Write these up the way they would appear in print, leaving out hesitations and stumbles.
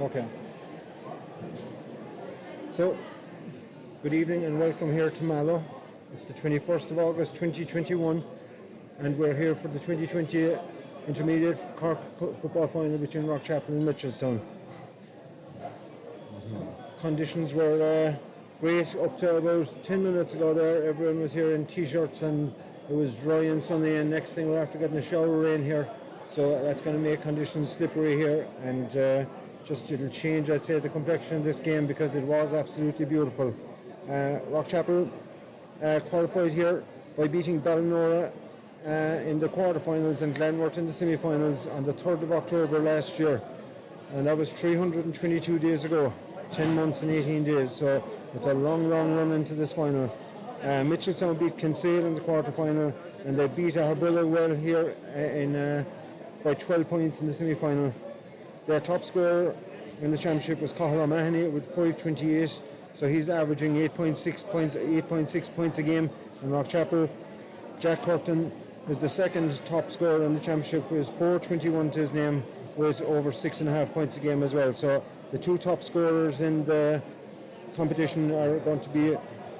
Okay. So, good evening and welcome here to Mallow. It's the 21st of August 2021 and we're here for the 2020 Intermediate Cork football final between Rockchapel and Mitchelstown. Conditions were great up to about 10 minutes ago there. Everyone was here in t-shirts and it was dry and sunny, and next thing we're after getting a shower of rain here. So that's going to make conditions slippery here, and just it'll change, I'd say, the complexion of this game because it was absolutely beautiful. Rockchapel qualified here by beating Ballinora in the quarterfinals and Glenworth in the semi-finals on the 3rd of October last year, and that was 322 days ago, 10 months and 18 days, so it's a long run into this final. Mitchelstown beat Kinsale in the quarterfinal, and they beat Arbella well here by 12 points in the semi-final. Their top scorer in the championship was Cathal O'Mahony with 528, so he's averaging 8.6 points a game. And Rockchapel, Jack Curtin was the second top scorer in the championship with 421 to his name, with over 6.5 points a game as well. So the two top scorers in the competition are going to be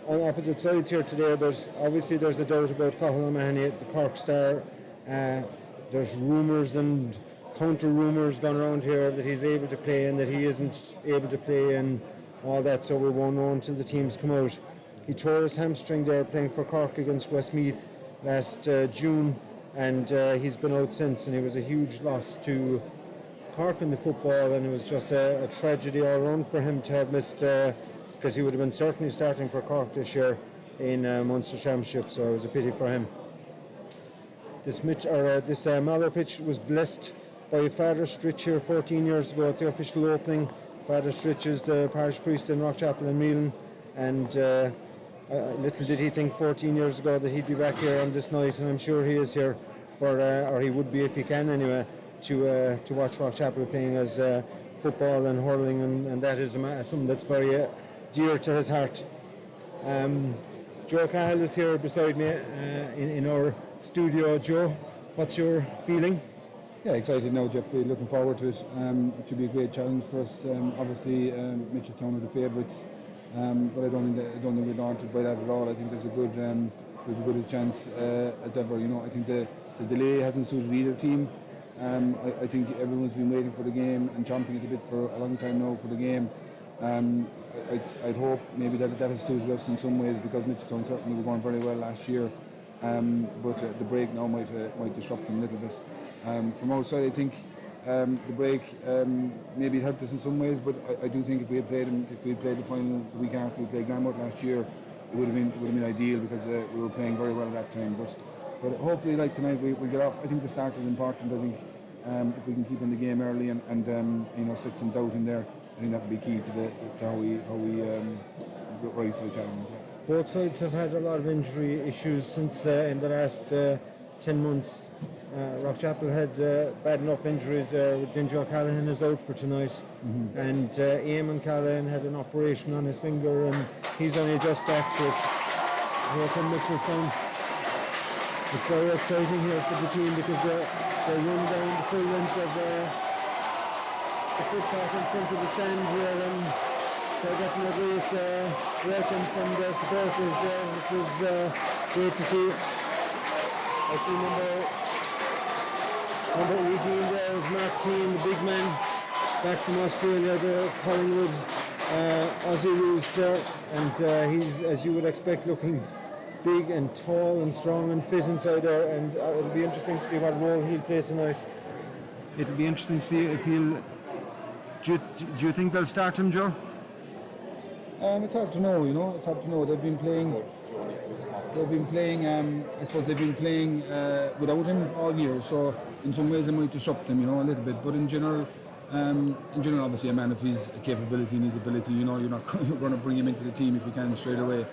on opposite sides here today. There's a doubt about Cathal O'Mahony, the Cork star. There's rumours and counter rumours going around here that he's able to play and that he isn't able to play and all that, so we won't know until the teams come out. He tore his hamstring there playing for Cork against Westmeath last June, and he's been out since, and it was a huge loss to Cork in the football, and it was just a tragedy all around for him to have missed, because he would have been certainly starting for Cork this year in Munster Championship, so it was a pity for him. This Mallow pitch was blessed by Father Stritch here 14 years ago at the official opening. Father Stritch is the parish priest in Rockchapel and Meelan, and little did he think 14 years ago that he'd be back here on this night, and I'm sure he is here for, or he would be if he can anyway, to watch Rockchapel playing as football and hurling, and that is something that's very dear to his heart. Joe Cahill is here beside me in our studio. Joe, what's your feeling? Yeah, excited now, Jeffrey. Looking forward to it. It should be a great challenge for us. Obviously, Mitchelstown are the favourites, but I don't think we're daunted by that at all. I think there's a good chance as ever. You know, I think the delay hasn't suited either team. I think everyone's been waiting for the game and chomping at the bit for a long time now for the game. I'd hope maybe that has suited us in some ways, because Mitchelstown certainly were going very well last year, but the break now might disrupt them a little bit. From outside, I think the break maybe helped us in some ways, but I do think if we had played the final the week after we played Glenworth last year, it would have been ideal, because we were playing very well at that time. But hopefully, like tonight, we get off. I think the start is important. I think if we can keep in the game early and set some doubt in there, I think that would be key to how we rise to the challenge. Both sides have had a lot of injury issues since in the last 10 months. Rockchapel had bad enough injuries. Ginger O'Callaghan is out for tonight, and Eamon Callahan had an operation on his finger, and he's only just back to it. Here from Mitchelstown. It's very exciting here for the team, because they run down the full length of the footpath in front of the stand here, and they're getting a great welcome from their supporters there, which was great to see. I see number 18 there is Mark Keane, the big man, back from Australia, the Collingwood Aussie rooster, and he's, as you would expect, looking big and tall and strong and fit inside there, and it'll be interesting to see what role he'll play tonight. It'll be interesting to see if he'll... Do you think they'll start him, Joe? It's hard to know, It's hard to know. They've been playing. I suppose they've been playing without him all year. So in some ways, it might disrupt them, a little bit. But in general, obviously, a man of his capability and his ability, you're not going to bring him into the team if you can straight away.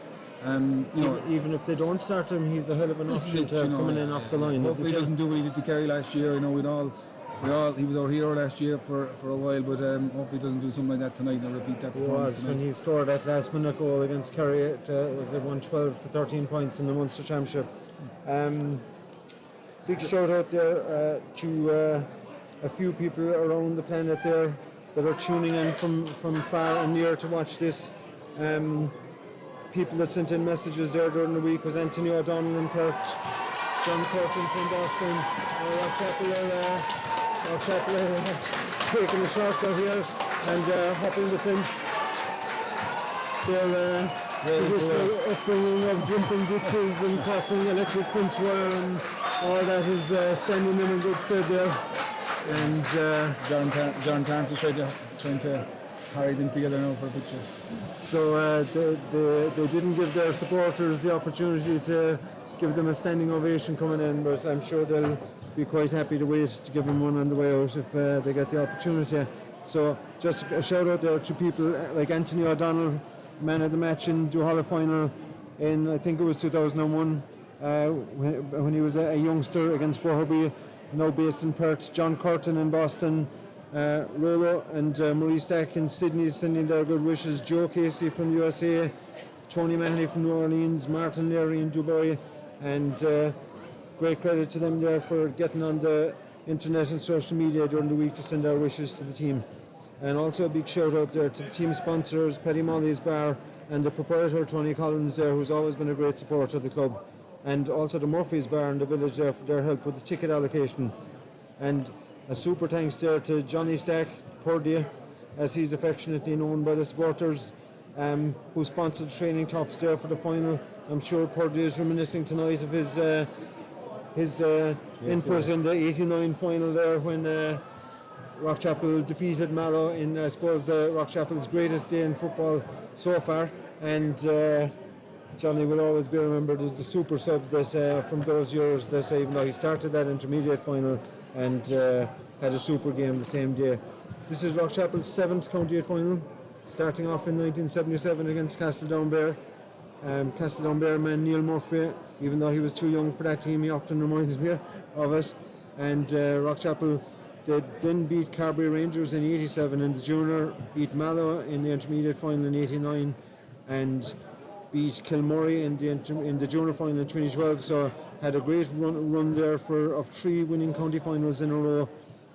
Even if they don't start him, he's a hell of an option to coming in off the line. Hopefully, he doesn't do what he did to Kerry last year. He was our hero last year for a while, but hopefully he doesn't do something like that tonight and repeat that performance. He was when he scored that last minute goal against Kerry. It won 12 to 13 points in the Munster Championship. Big shout out there to a few people around the planet there. that are tuning in from far and near to watch this. People that sent in messages there during the week was Anthony O'Donnell in Perth, John Corton from Boston, Rockchapel taking a shortcut here and hopping the fence. Their upbringing of jumping ditches and crossing electric fence wire and all that is standing in good stead there. And John Tarrant is trying to hurry them together now for a picture. So they didn't give their supporters the opportunity to give them a standing ovation coming in, but I'm sure they'll be quite happy to wait to give them one on the way out if they get the opportunity. So just a shout out there to people like Anthony O'Donnell, man of the match in Duhallow final in, I think it was 2001, when he was a youngster against Boherby, now based in Perth. John Curtin in Boston, Rolo and Marie Stack in Sydney sending their good wishes. Joe Casey from the USA, Tony Mahoney from New Orleans, Martin Leary in Dubai, and great credit to them there for getting on the internet and social media during the week to send our wishes to the team. And also a big shout out there to the team sponsors, Paddy Molly's Bar, and the proprietor Tony Collins there, who's always been a great supporter of the club, and also the Murphy's Bar in the village there for their help with the ticket allocation. And a super thanks there to Johnny Stack, Purdy, as he's affectionately known by the supporters, who sponsored training tops there for the final. I'm sure Purdy is reminiscing tonight of his input in the 89 final there when Rockchapel defeated Mallow in, I suppose, Rockchapel's greatest day in football so far. And Johnny will always be remembered as the super sub that from those years, that even though he started that intermediate final and had a super game the same day. This is Rockchapel's 7th County 8 final, starting off in 1977 against Castletownbere. Castletownbere man Neil Murphy, even though he was too young for that team, he often reminds me of it. And Rockchapel, they then beat Carbery Rangers in 87 in the junior, beat Mallow in the intermediate final in 89, and beat Kilmurray in the junior final in 2012. So had a great run there of 3 winning county finals in a row.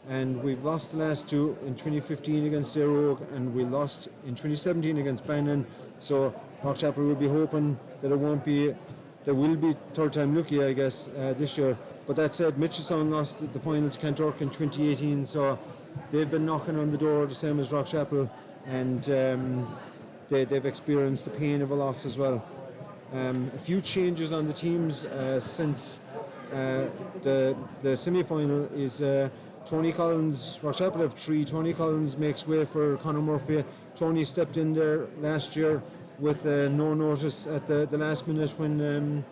And we've lost the last 2 in 2015 against Rogue, and we lost in 2017 against Bannon. So Rockchapel will be hoping that they will be third time lucky, I guess, this year. But that said, Mitchelstown lost the final to Kanturk in 2018, so they've been knocking on the door the same as Rockchapel, and they've experienced the pain of a loss as well. A few changes on the teams since the semi-final is Tony Collins. Rockchapel have 3. Tony Collins makes way for Conor Murphy. Tony stepped in there last year with no notice at the last minute when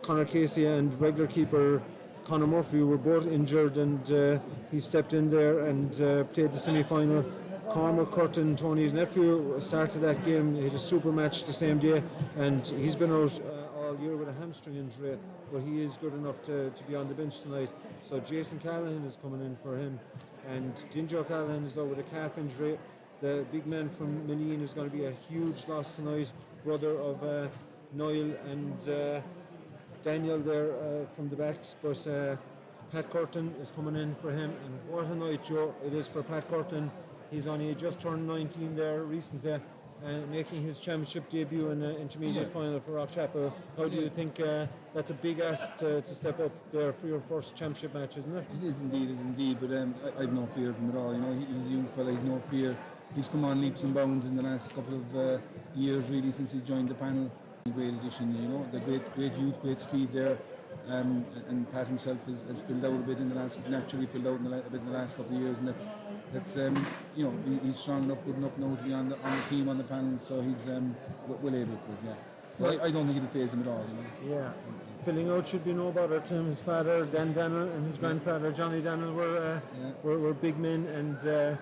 Conor Casey and regular keeper Conor Murphy were both injured, and he stepped in there and played the semi-final. Cormac Curtin, Tony's nephew, started that game. He had a super match the same day, and he's been out all year with a hamstring injury, but he is good enough to be on the bench tonight. So Jason Callahan is coming in for him, and Dinjo Callahan is out with a calf injury. The big man from Meleen is going to be a huge loss tonight, brother of Niall and Daniel there from the backs, but Pat Curtin is coming in for him, and what a night, Joe, it is for Pat Curtin. He's only just turned 19 there recently, making his championship debut in the intermediate final for Rockchapel. How do you think that's a big ask to step up there for your first championship match, isn't it? It is indeed, but I've no fear of him at all. You know, he's a young fella, he's no fear. He's come on leaps and bounds in the last couple of years, really, since he's joined the panel. Great addition, you know, the great youth, great speed there, and Pat himself has filled out a bit naturally filled out a bit in the last couple of years, and that's you know, he's strong enough, good enough now to be on the team, on the panel, so he's well able for it, yeah. Well, I don't think it'll faze him at all, you know. Yeah. Filling out should be no bother to him. His father, Dan Daniel, and his grandfather, Johnny Daniel, were big men, and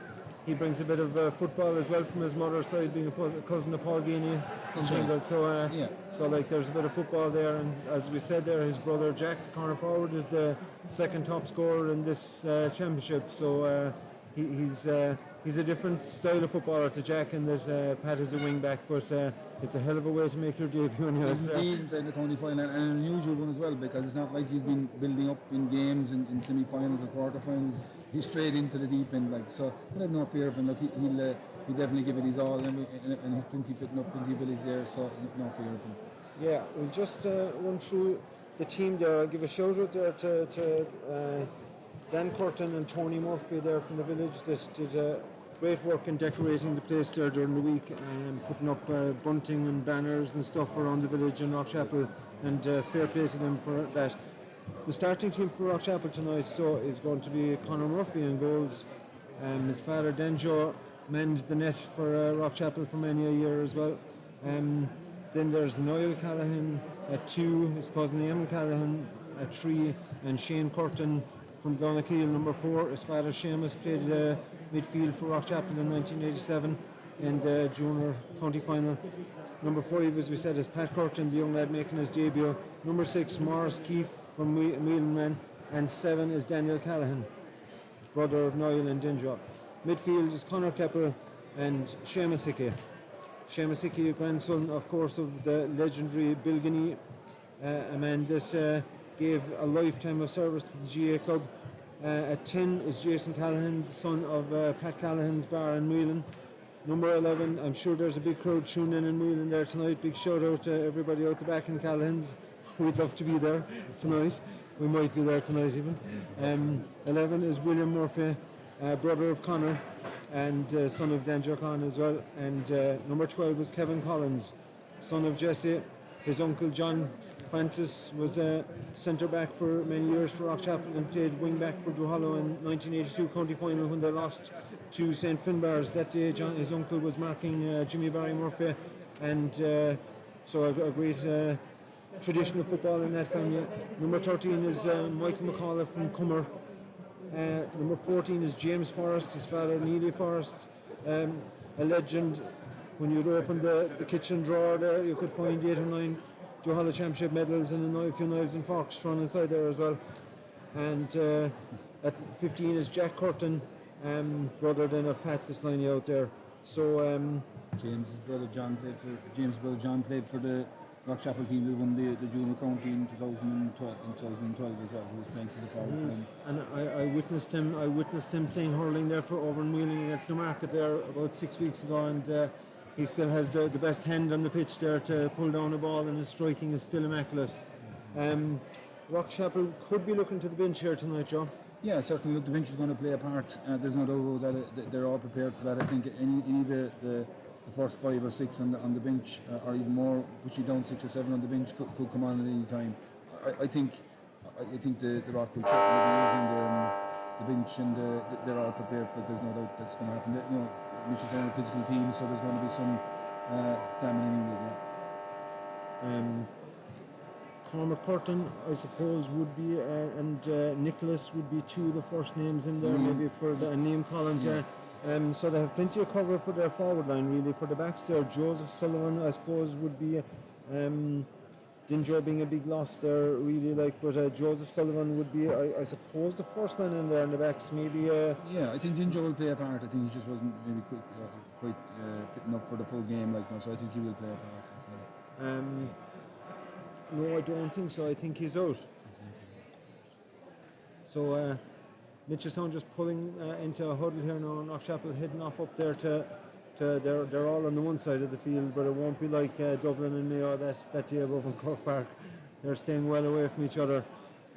he brings a bit of football as well from his mother's side, being a cousin of Paul Geaney from Bengal. So, so like there's a bit of football there, and as we said there, his brother Jack, the corner forward, is the second top scorer in this championship. So he's a different style of footballer to Jack, and that Pat is a wing back, but it's a hell of a way to make your debut. He's indeed inside the county final, and an unusual one as well, because it's not like he's been building up in games in semi-finals or quarter-finals. he's straight into the deep end. Like so, I have no fear of him. Look, he'll definitely give it his all, and he's plenty fit enough, plenty ability there. So no fear of him. Yeah, we'll just run through the team there. I'll give a shout out there to Dan Curtin and Tony Murphy there from the village. They did great work in decorating the place there during the week and putting up bunting and banners and stuff around the village in Rockchapel, and fair play to them for that. The starting team for Rockchapel tonight is going to be Conor Murphy in goals. His father Denjo manned the net for Rockchapel for many a year as well. Then there's Niall Callaghan at 2, his cousin Liam Callaghan at 3, and Shane Curtin from Donaghkeel, number 4. His father Seamus played midfield for Rockchapel in 1987 in the junior county final. Number 5, as we said, is Pat Curtin, the young lad making his debut. Number 6, Morris Keefe from Whelanman, and 7 is Daniel Callaghan, brother of Niall and Dinjo. Midfield is Conor Keppel and Seamus Hickey. Seamus Hickey, grandson, of course, of the legendary Bill Guinea, a man that gave a lifetime of service to the GA club. At 10 is Jason Callahan, the son of Pat Callahan's bar in Whelan. Number 11, I'm sure there's a big crowd tuning in Whelan there tonight. Big shout out to everybody out the back in Callahan's. We'd love to be there tonight. We might be there tonight even. 11 is William Murphy, brother of Conor and son of Danger Khan as well. And number 12 is Kevin Collins, son of Jesse. His uncle John Francis was a centre back for many years for Rockchapel and played wing back for Duhallow in 1982 county final when they lost to St Finbarrs. That day his uncle was marking Jimmy Barry Murphy, and so a great tradition of football in that family. Number 13 is Michael McCullough from Cummer. Number 14 is James Forrest, his father Neely Forrest, a legend. When you'd open the kitchen drawer there, you could find 8 or 9 Duhallow Championship medals and a few knives and forks thrown inside there as well. And at 15 is Jack Curtin, brother then of Pat, this line out there. So James' brother John played for the Rockchapel team that won the junior county in 2012 as well. He was playing centre forward for them. And I witnessed him playing hurling there for over in Wheeling against Newmarket there about 6 weeks ago, and he still has the best hand on the pitch there to pull down a ball, and his striking is still immaculate. Rockchapel could be looking to the bench here tonight, Joe. Yeah, certainly. Look, the bench is going to play a part. There's no doubt that they're all prepared for that. I think any of the first 5 or 6 on the bench, or even more, pushing down 6 or 7 on the bench, could come on at any time. I think the Rock will certainly be using the bench, and they're all prepared for it. There's no doubt that's going to happen. You know, Mitchelstown are a physical team, so there's going to be some stamina needed. Yeah. Cormac Curtin, I suppose, would be, and Nicholas would be 2 of the first names in there, maybe for the Liam Collins. Yeah. So they have plenty of cover for their forward line, really. For the backs there, Joseph Sullivan, I suppose, would be Dinjo being a big loss there, really. But Joseph Sullivan would be, I suppose, the first man in there in the backs. Maybe. Yeah, I think Dinjo will play a part. I think he just wasn't maybe quite fit enough for the full game, so I think he will play a part. No, I don't think so. I think he's out. So Mitchelstown just pulling into a huddle here now, and Rockchapel heading off up there to they're all on the one side of the field, but it won't be like Dublin and Mayo that day above in Cork Park. They're staying well away from each other.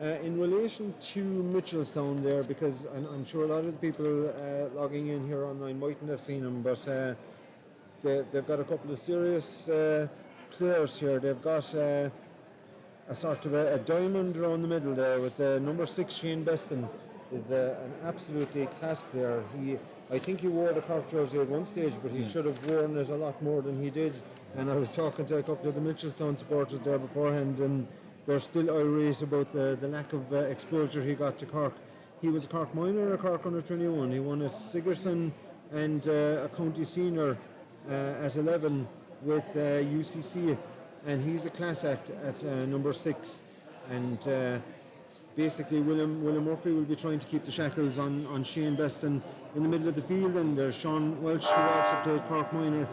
In relation to Mitchelstown there, because I'm sure a lot of the people logging in here online mightn't have seen them, but they've got a couple of serious players here. They've got a sort of a diamond around the middle there with number 6 Shane Beston. Is an absolutely class player. I think he wore the Cork jersey at one stage, but he should have worn it a lot more than he did. And I was talking to a couple of the Mitchelstown supporters there beforehand, and they're still irate about the lack of exposure he got to Cork. He was a Cork minor and a Cork under 21. He won a Sigerson and a county senior at 11 with UCC, and he's a class act at number 6. And basically, William Murphy will be trying to keep the shackles on Shane Beston in the middle of the field, and there's Sean Welch, who also played Cork minor.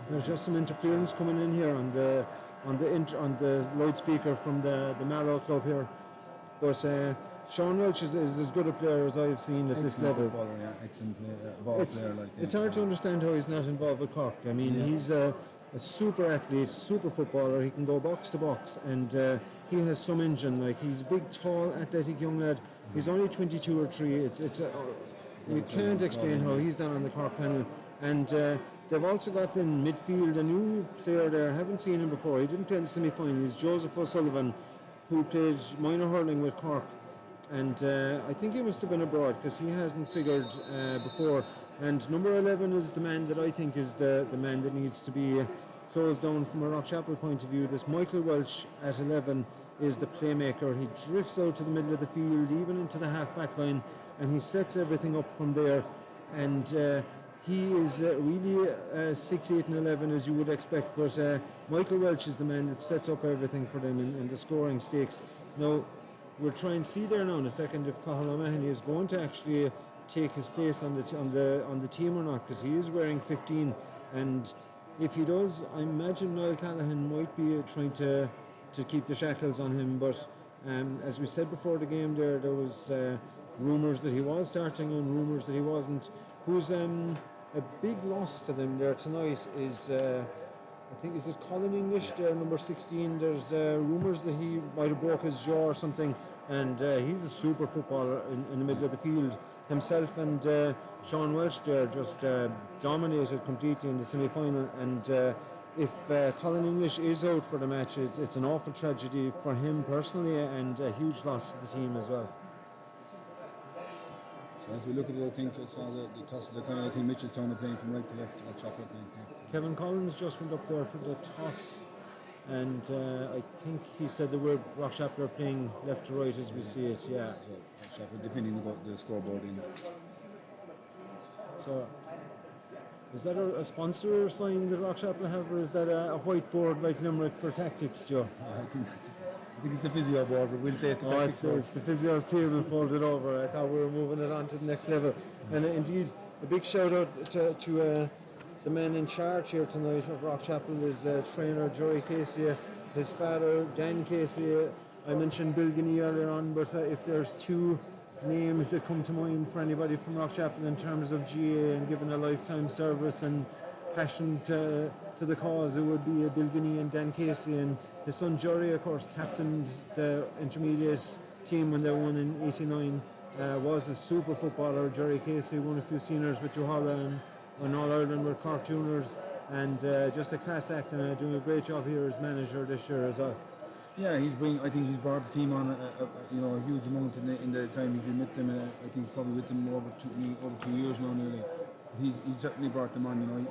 There's just some interference coming in here on the loudspeaker from the Mallow club here. But Sean Welch is as good a player as I've seen at this level. Footballer, yeah, excellent ball player. Like, It's hard to understand how he's not involved with Cork. I mean, he's a super athlete, super footballer. He can go box to box, and he has some engine. Like, he's a big, tall, athletic young lad. He's only 22 or 3. You can't explain how he's done on the Cork panel. And they've also got in midfield a new player there. I haven't seen him before. He didn't play in the semi-final. He's Joseph O'Sullivan, who played minor hurling with Cork. And I think he must have been abroad because he hasn't figured before. And number 11 is the man that I think is the man that needs to be closed down from a Rockchapel point of view. This Michael Welch at 11 is the playmaker. He drifts out to the middle of the field, even into the half-back line, and he sets everything up from there. And he is really 6, 8 and 11 as you would expect, but Michael Welch is the man that sets up everything for them in the scoring stakes. Now, we'll try and see there now in a second if Cathal O'Mahony is going to actually take his place on the team or not, because he is wearing 15, and if he does, I imagine Niall Callahan might be trying to keep the shackles on him. But as we said before the game, there was rumours that he was starting and rumours that he wasn't. Who's a big loss to them there tonight is I think, is it Colin English there, number 16? There's rumours that he might have broke his jaw or something, and he's a super footballer in the middle of the field himself. And Sean Welch there just dominated completely in the semi-final. And if Colin English is out for the match, it's an awful tragedy for him personally and a huge loss to the team as well. So as we look at it, I think it's the toss of the kind. I think Mitchelstown are playing from right to left, Rockchapel playing from left. Kevin Collins just went up there for the toss, and I think he said the word Rockchapel are playing left to right as we see it. Yeah. So Rockchapel defending the scoreboard in. So is that a sponsor sign that Rockchapel have, or is that a whiteboard like Limerick for tactics, Joe? I think it's the physio board, but we'll say it's the tactics board. It's the physio's table folded over. I thought we were moving it on to the next level. And indeed, a big shout out to the man in charge here tonight of Rockchapel is trainer Joey Casey, his father Dan Casey. I mentioned Bill Guinea earlier on, but if there's two names that come to mind for anybody from Rockchapel in terms of GA and giving a lifetime service and passion to the cause, it would be Bill Guinea and Dan Casey. And his son Jory, of course, captained the intermediate team when they won in '89. Was a super footballer. Jory Casey won a few seniors with Duhallow and All Ireland with Cork Juniors, and just a class act, and doing a great job here as manager this year as well. Yeah, I think he's brought the team on a huge amount in the time he's been with them. I think he's probably with them over 2 years now nearly. He's certainly brought them on.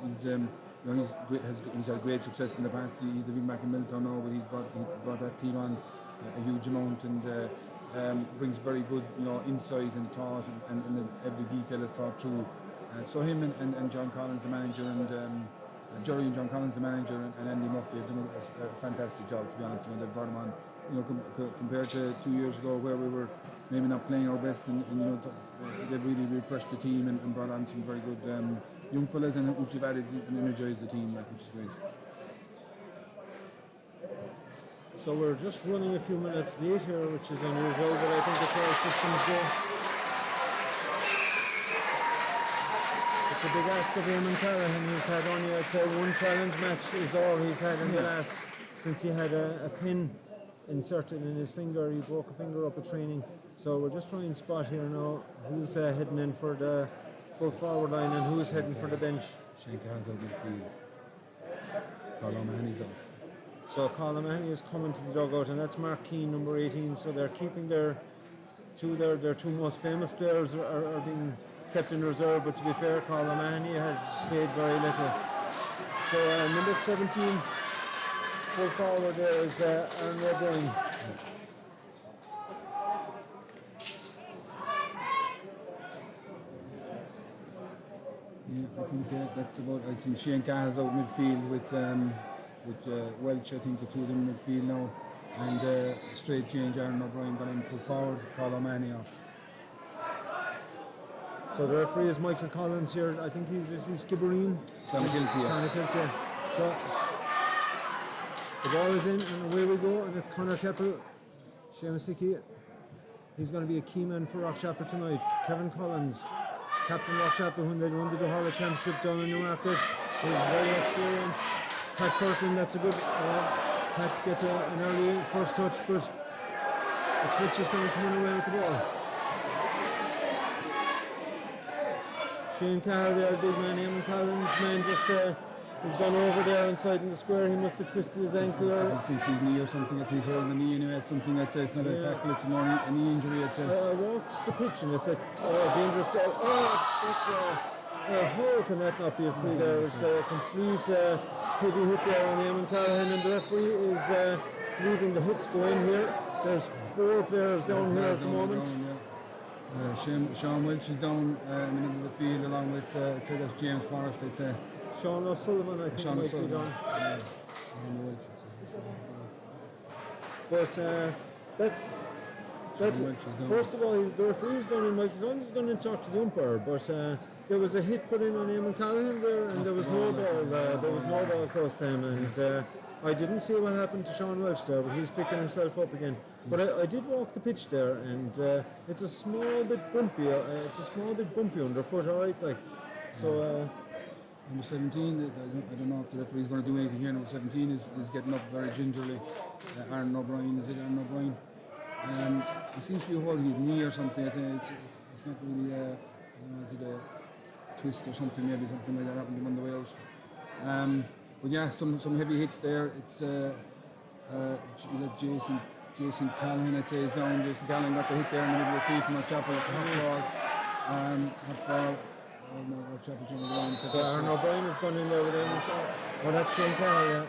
He's had great success in the past. He's living back in Milltown now, but he brought that team on a huge amount, and brings very good insight and thought, and every detail is thought through. So him and John Collins, the manager, and Jory and John Collins, the manager, and Andy Murphy have done a fantastic job, to be honest. They've brought him on, compared to 2 years ago where we were maybe not playing our best, and they've really refreshed the team and brought on some very good young fellas, and which have added and energised the team, which is great. So we're just running a few minutes late here, which is unusual, but I think it's all systems go. It's a big ask of Eamon Callahan. He's had only, I'd say, one challenge match is all he's had in the last, since he had a pin inserted in his finger. He broke a finger up at training. So we're just trying to spot here now who's heading in for the full forward line and who's heading for the bench. Shane Callahan's out in the field. Cathal O'Mahony's off. So Cathal O'Mahony is coming to the dugout, and that's Mark Keane, number 18. So they're keeping their two most famous players are being kept in reserve, but to be fair, Cathal O'Mahony has played very little. So number 17, full forward there is Aaron O'Brien. Yeah, I think that's about. I think Shane Cahill's out midfield with Welch. I think the two of them midfield now, and straight change. Aaron O'Brien gone in full forward. Cathal O'Mahony off. So the referee is Michael Collins here. I think he's Skibbereen. Clonakilty. So the ball is in, and away we go, and it's Conor Keppel, Seamus Hickey. he's going to be a key man for Rockchapel tonight. Kevin Collins, captain Rockchapel when they won the Hurling Championship down in Newmarket. He's very experienced. Pat Kirkland, that's a good. Pat gets an early first touch, but it's Mitchelstown coming away with the ball. Shane Carr there, big man, Eamon Collins, man, just he's gone over there inside in the square. He must have twisted his ankle. I think his knee or something. He's holding the knee anyway. It's something that's it's not a tackle. It's more a knee injury. It's I walked the pitch and it's a dangerous ball. How can that not be a free there? It's a complete heavy hit there on Eamon Callahan, and the referee is leaving the hits go in here. There's 4 players down here at the moment. Sean Welch is down in the middle of the field along with that's James Forrest. It's Sean O'Sullivan, I think, Sean might O'Sullivan. be down. Sean Welch. But that's first of all, the referee is going in. Michael Jones is going to talk to the umpire, but there was a hit put in on Eamon Callahan there, and there was no ball. There was no ball close to him, and I didn't see what happened to Sean Welch there, but he's picking himself up again. But I did walk the pitch there, and it's a small bit bumpy. Underfoot, all right, like so. Number 17, I don't know if the referee's going to do anything here. Number 17 is getting up very gingerly. Aaron O'Brien, is it Aaron O'Brien? He seems to be holding his knee or something. I think it's not really, I don't know, is it a twist or something, maybe something like that happened to him on the way out. But yeah, some heavy hits there. It's Jason Callahan, I'd say, is down. Jason Callahan got the hit there in the middle of the field from Rockchapel. It's a hot ball. Rockchapel trying to go on. So Aaron O'Brien has gone in there with him. Oh, that's Shane Carroll, yeah.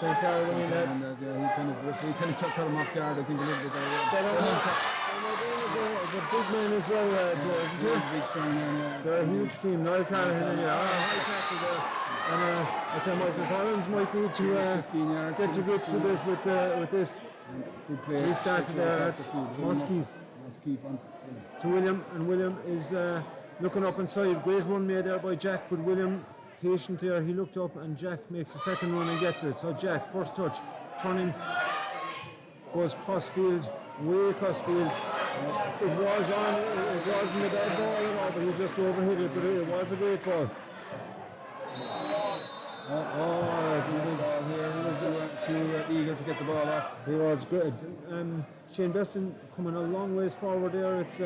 Shane Carroll went in there. Yeah, the referee kind of took him off guard, I think, a little bit there. Aaron O'Brien is a big man as well, they're a huge team. Niall Callahan and high tackle there. And I say Michael Collins might need to get to grips with this. Good play. He started there. That's Moskeith to William, and William is looking up inside. Great run made there by Jack, but William patient there. He looked up and Jack makes the second run and gets it. So Jack, first touch, turning, goes crossfield, way crossfield. It wasn't a bad ball at all, but he just overhit it. But it was a great ball. He was too eager to get the ball off. He was good. Shane Beston coming a long ways forward there. It's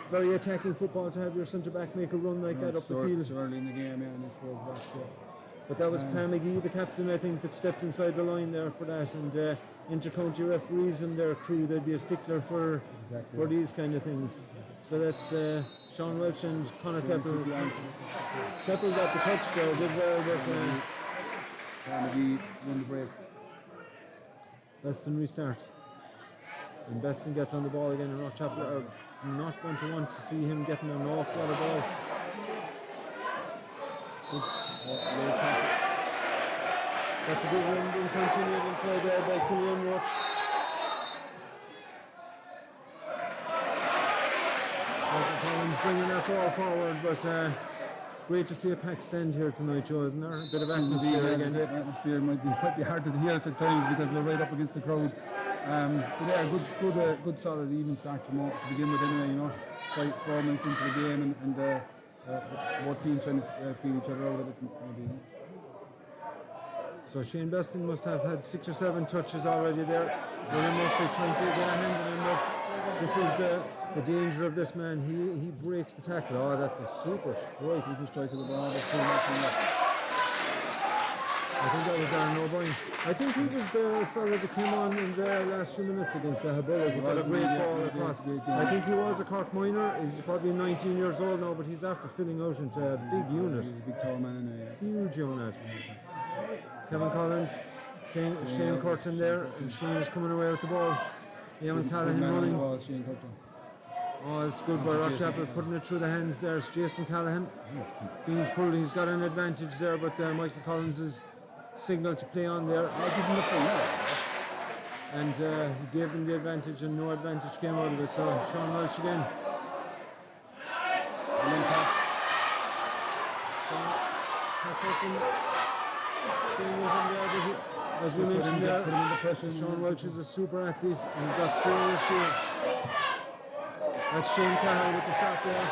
very attacking football to have your centre back make a run like that up the field. It's early in the game, and I suppose that's. But that was Pam McGee, the captain, I think, that stepped inside the line there for that. And inter-county referees and their crew, they'd be a stickler for these kind of things. So that's Sean Welch and Conor Keppel. Keppel got the touch there, did well, but McGee won the break. Beston restarts. And Beston gets on the ball again, and Rockchapel are not going to want to see him getting an awful lot of ball. That's a good run being continued inside there by Killian Roach. Collins bringing that ball forward, but great to see a packed stand here tonight, Joe, isn't there? A bit of atmosphere again. The atmosphere might be hard to hear us at times because we're right up against the crowd. But yeah, good solid even start to begin with anyway, you know. 4 minutes into the game and both teams trying to feel each other out a bit maybe, you know. So Shane Beston must have had 6 or 7 touches already there. William Murphy trying to get a hand on him, but this is the danger of this man. He breaks the tackle. Oh, that's a super strike. He can strike at the ball. That's too much left. I think that was Aaron O'Brien. I think he was the fella that came on in the last few minutes against the Habula. He got a great ball across. I think he was a Cork minor. He's probably 19 years old now, but he's after filling out into a big unit. He's a big tall man anyway. Huge unit. Kevin Collins, Shane Curtin there, and Shane is coming away with the ball. Eamon Callahan running. Shane Curtin. Oh, it's good by Rockchapel, putting it through the hands there. It's Jason Callahan being pulled. He's got an advantage there, but Michael Collins is signalled to play on there. I'll give him the free. And he gave them the advantage, and no advantage came out of it. So Sean Welch again. as we mentioned there, put him under pressure. Sean Welch is a super athlete and he's got serious skills. That's Shane Cahill with the shot there.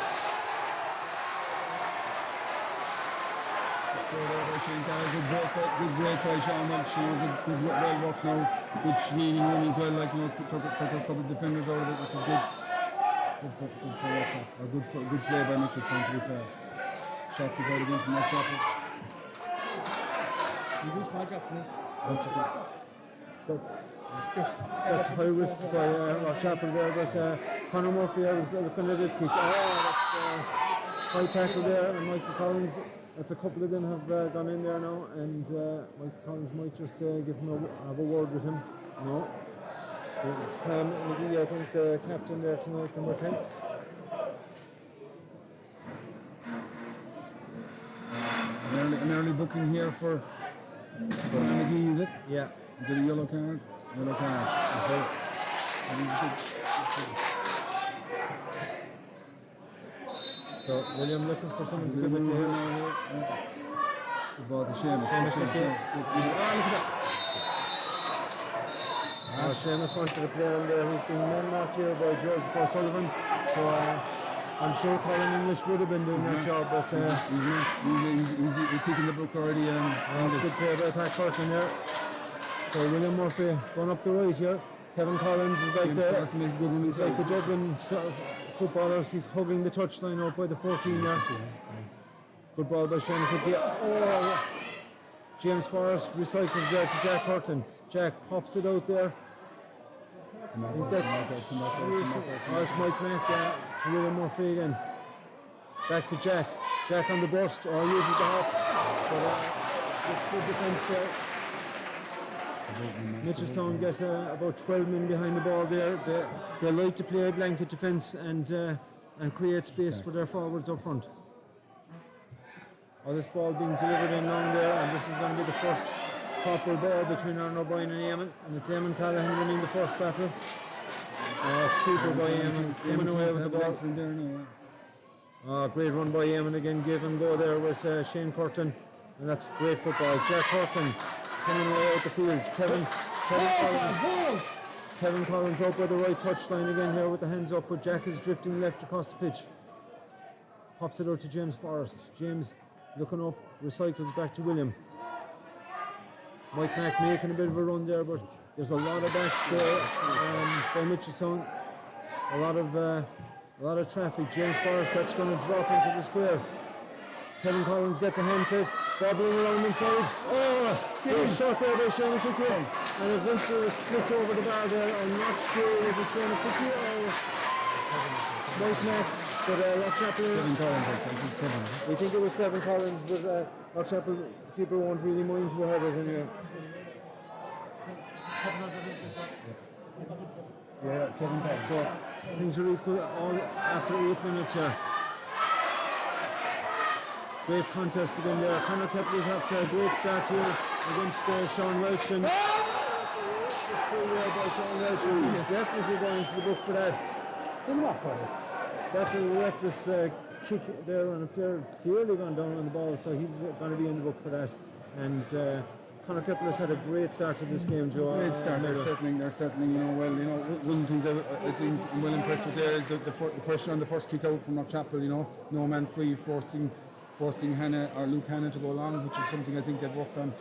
Good break by Sean Welch. Good well work now. Good screening running as well. Like took a couple of defenders out of it, which is good. Good for Rockchapel. Good play by Mitchelstown, to be fair. Shot took out again from Rockchapel. You do small job for me. That's high risk by Rockchapel there. There's Conor Murphy. I was looking at his kick. That's high tackle there, and Michael Collins. That's a couple of them have gone in there now, and Michael Collins might just give him have a word with him. No, it's Cam McGee, I think, the captain there tonight, number 10. An early booking here for McGee, is it? Yeah. Is it a yellow card? Yellow card. It is. So William looking for someone to give it to him. About the Seamus. Seamus Look at that. Seamus wanted to play on there. He's been man marked here by Joseph O'Sullivan. So I'm sure Colin English would have been doing that job, but he's taking the book already. it's good play by Pat Curtin there. So William Murphy going up the right here. Kevin Collins is like the Dublin footballers. He's hugging the touchline out by the 14 there. Good ball by Seamus McGee. Oh, James Forrest recycles there to Jack Curtin. Jack pops it out there. It's Mike Mack to William Murphy again. Back to Jack. Jack on the burst, or uses the hop. But good defence there. Mitchelstown get about 12 men behind the ball there. They like to play a blanket defence and create space for their forwards up front. This ball being delivered in long there, and this is going to be the first proper ball between Aaron O'Brien and Eamon, and it's Eamon Callahan winning the first battle. Super by Eamon, coming away with the ball. Great run by Eamon again, give and go there was Shane Curtin, and that's great football. Jack Curtin coming away out the field. Kevin Collins out by the right touchline again here with the hands up, but Jack is drifting left across the pitch. Pops it out to James Forrest. James looking up, recycles back to William. Mike Mack making a bit of a run there, but there's a lot of backs there by Mitchelstown. A lot of traffic. James Forrest, that's going to drop into the square. Kevin Collins gets a hand to it, bobbling around inside. Good shot there by Seamus McGee, and eventually was flicked over the bar there. I'm not sure was it Seamus McGee or Mike Mack, but Rockchapel. Kevin Collins, I think it's Kevin. We think it was Kevin Collins, but Rockchapel people won't really mind who had it anyway. Yeah, Kevin Collins. So things are equal all after 8 minutes here. Great contest again there. Conor Kepley's after a great start here against Sean Welch. And this play there by Sean Welch. He's definitely going to the book for that. That's a reckless kick there, and a player clearly gone down on the ball, so he's going to be in the book for that. And Conor Kepley has had a great start to this game, Joe. Great start. They're settling. One of the things I think I'm well impressed with there is the pressure on the first kick out from Rockchapel. No man free, forcing Hannah or Luke Hannah to go along, which is something I think they've worked on.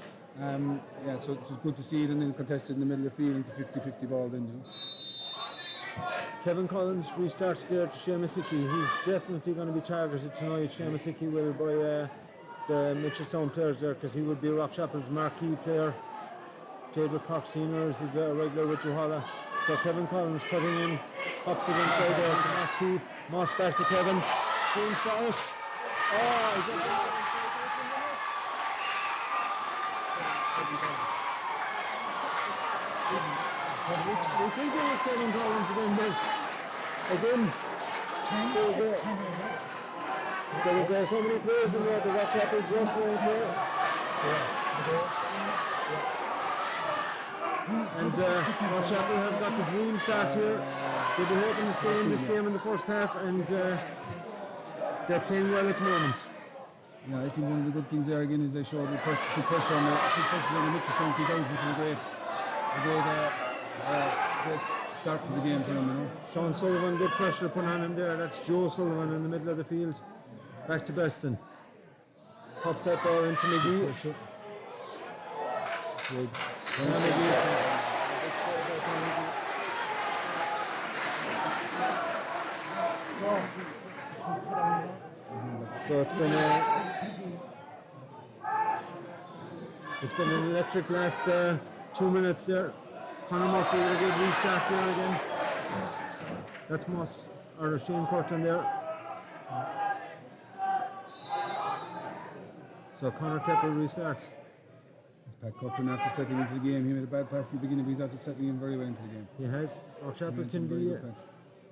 So it's good to see it, and then contested in the middle of the field into 50-50 ball then. Kevin Collins restarts there to Seamus Hickey. He's definitely going to be targeted tonight. Seamus Hickey will by the Mitchelstown players there, because he would be Rockchapel's marquee player. Played with Cork Seniors, he's a regular with Duhala. So Kevin Collins cutting in, pops it inside there to Moss Keefe. Moss back to Kevin. James Forrest. We think it was Kevin Collins again, but again, there was so many players in there, the Rockchapel just weren't there. And Rockchapel have got the dream start here. They'll be hoping to stay in this game in the first half, and they're playing well at the moment. Yeah, I think one of the good things there again is they showed the pressure on the Mitchelstown kick out, which was great start to the game for him, you know. Sean Sullivan, good pressure put on him there. That's Joe Sullivan in the middle of the field. Back to Beston. Pops that ball into McGee. Pressure. Good. So it's been an electric last 2 minutes there. Conor Murphy with a good restart there again. That's Moss or Shane Curtin there. So Conor Keppel restarts. Pat Curtin after settling into the game, he made a bad pass in the beginning, but he's after settling in very well into the game. He has. Rockchapel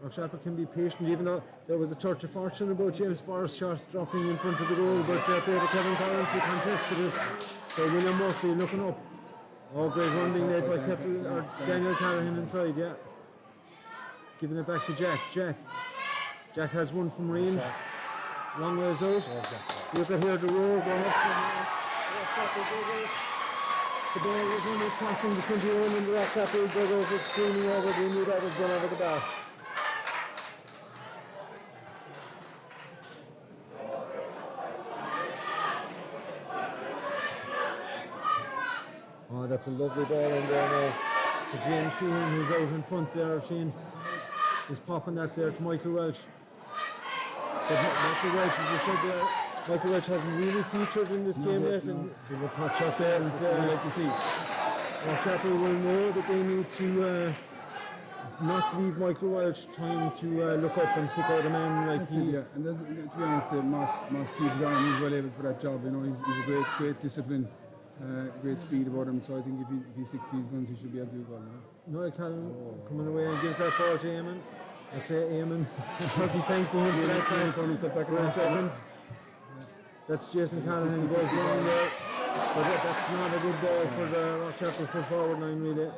Rockchapel can be patient, even though there was a touch of fortune about James Forrest's shot dropping in front of the goal, but they played to Kevin Collins who contested it. So William Murphy looking up. Oh, great run being led by Keppel or Daniel Callahan inside, yeah. Giving it back to Jack. Jack has one from range. Long ways out. Look at here the roll going up from the ball was almost crossing the 21 and the Rockchapel Brothers was screaming over. They knew that was going over the bar. Oh, that's a lovely ball in there now to James Sheehan, who's out in front there. Shane is popping that there to Michael Welch. But Michael Welch, as you said there, Michael Welch hasn't really featured in this game yet. No. There's a pot shot there, and we like to see. Rockchapel will know that they need to not leave Michael Welch time to look up and pick out a man like That's it, yeah. And then, to be honest, Moss keeps on. He's well able for that job. You know, he's a great discipline, great speed about him. So I think if he 60 his guns, he should be able to do well. Noel Callan coming away and gives that ball to Eamon. I'd say Eamon wasn't thankful him for that pass for a second. That's Jason Callahan goes long there. But that's not a good ball for the Rockchapel full forward line really.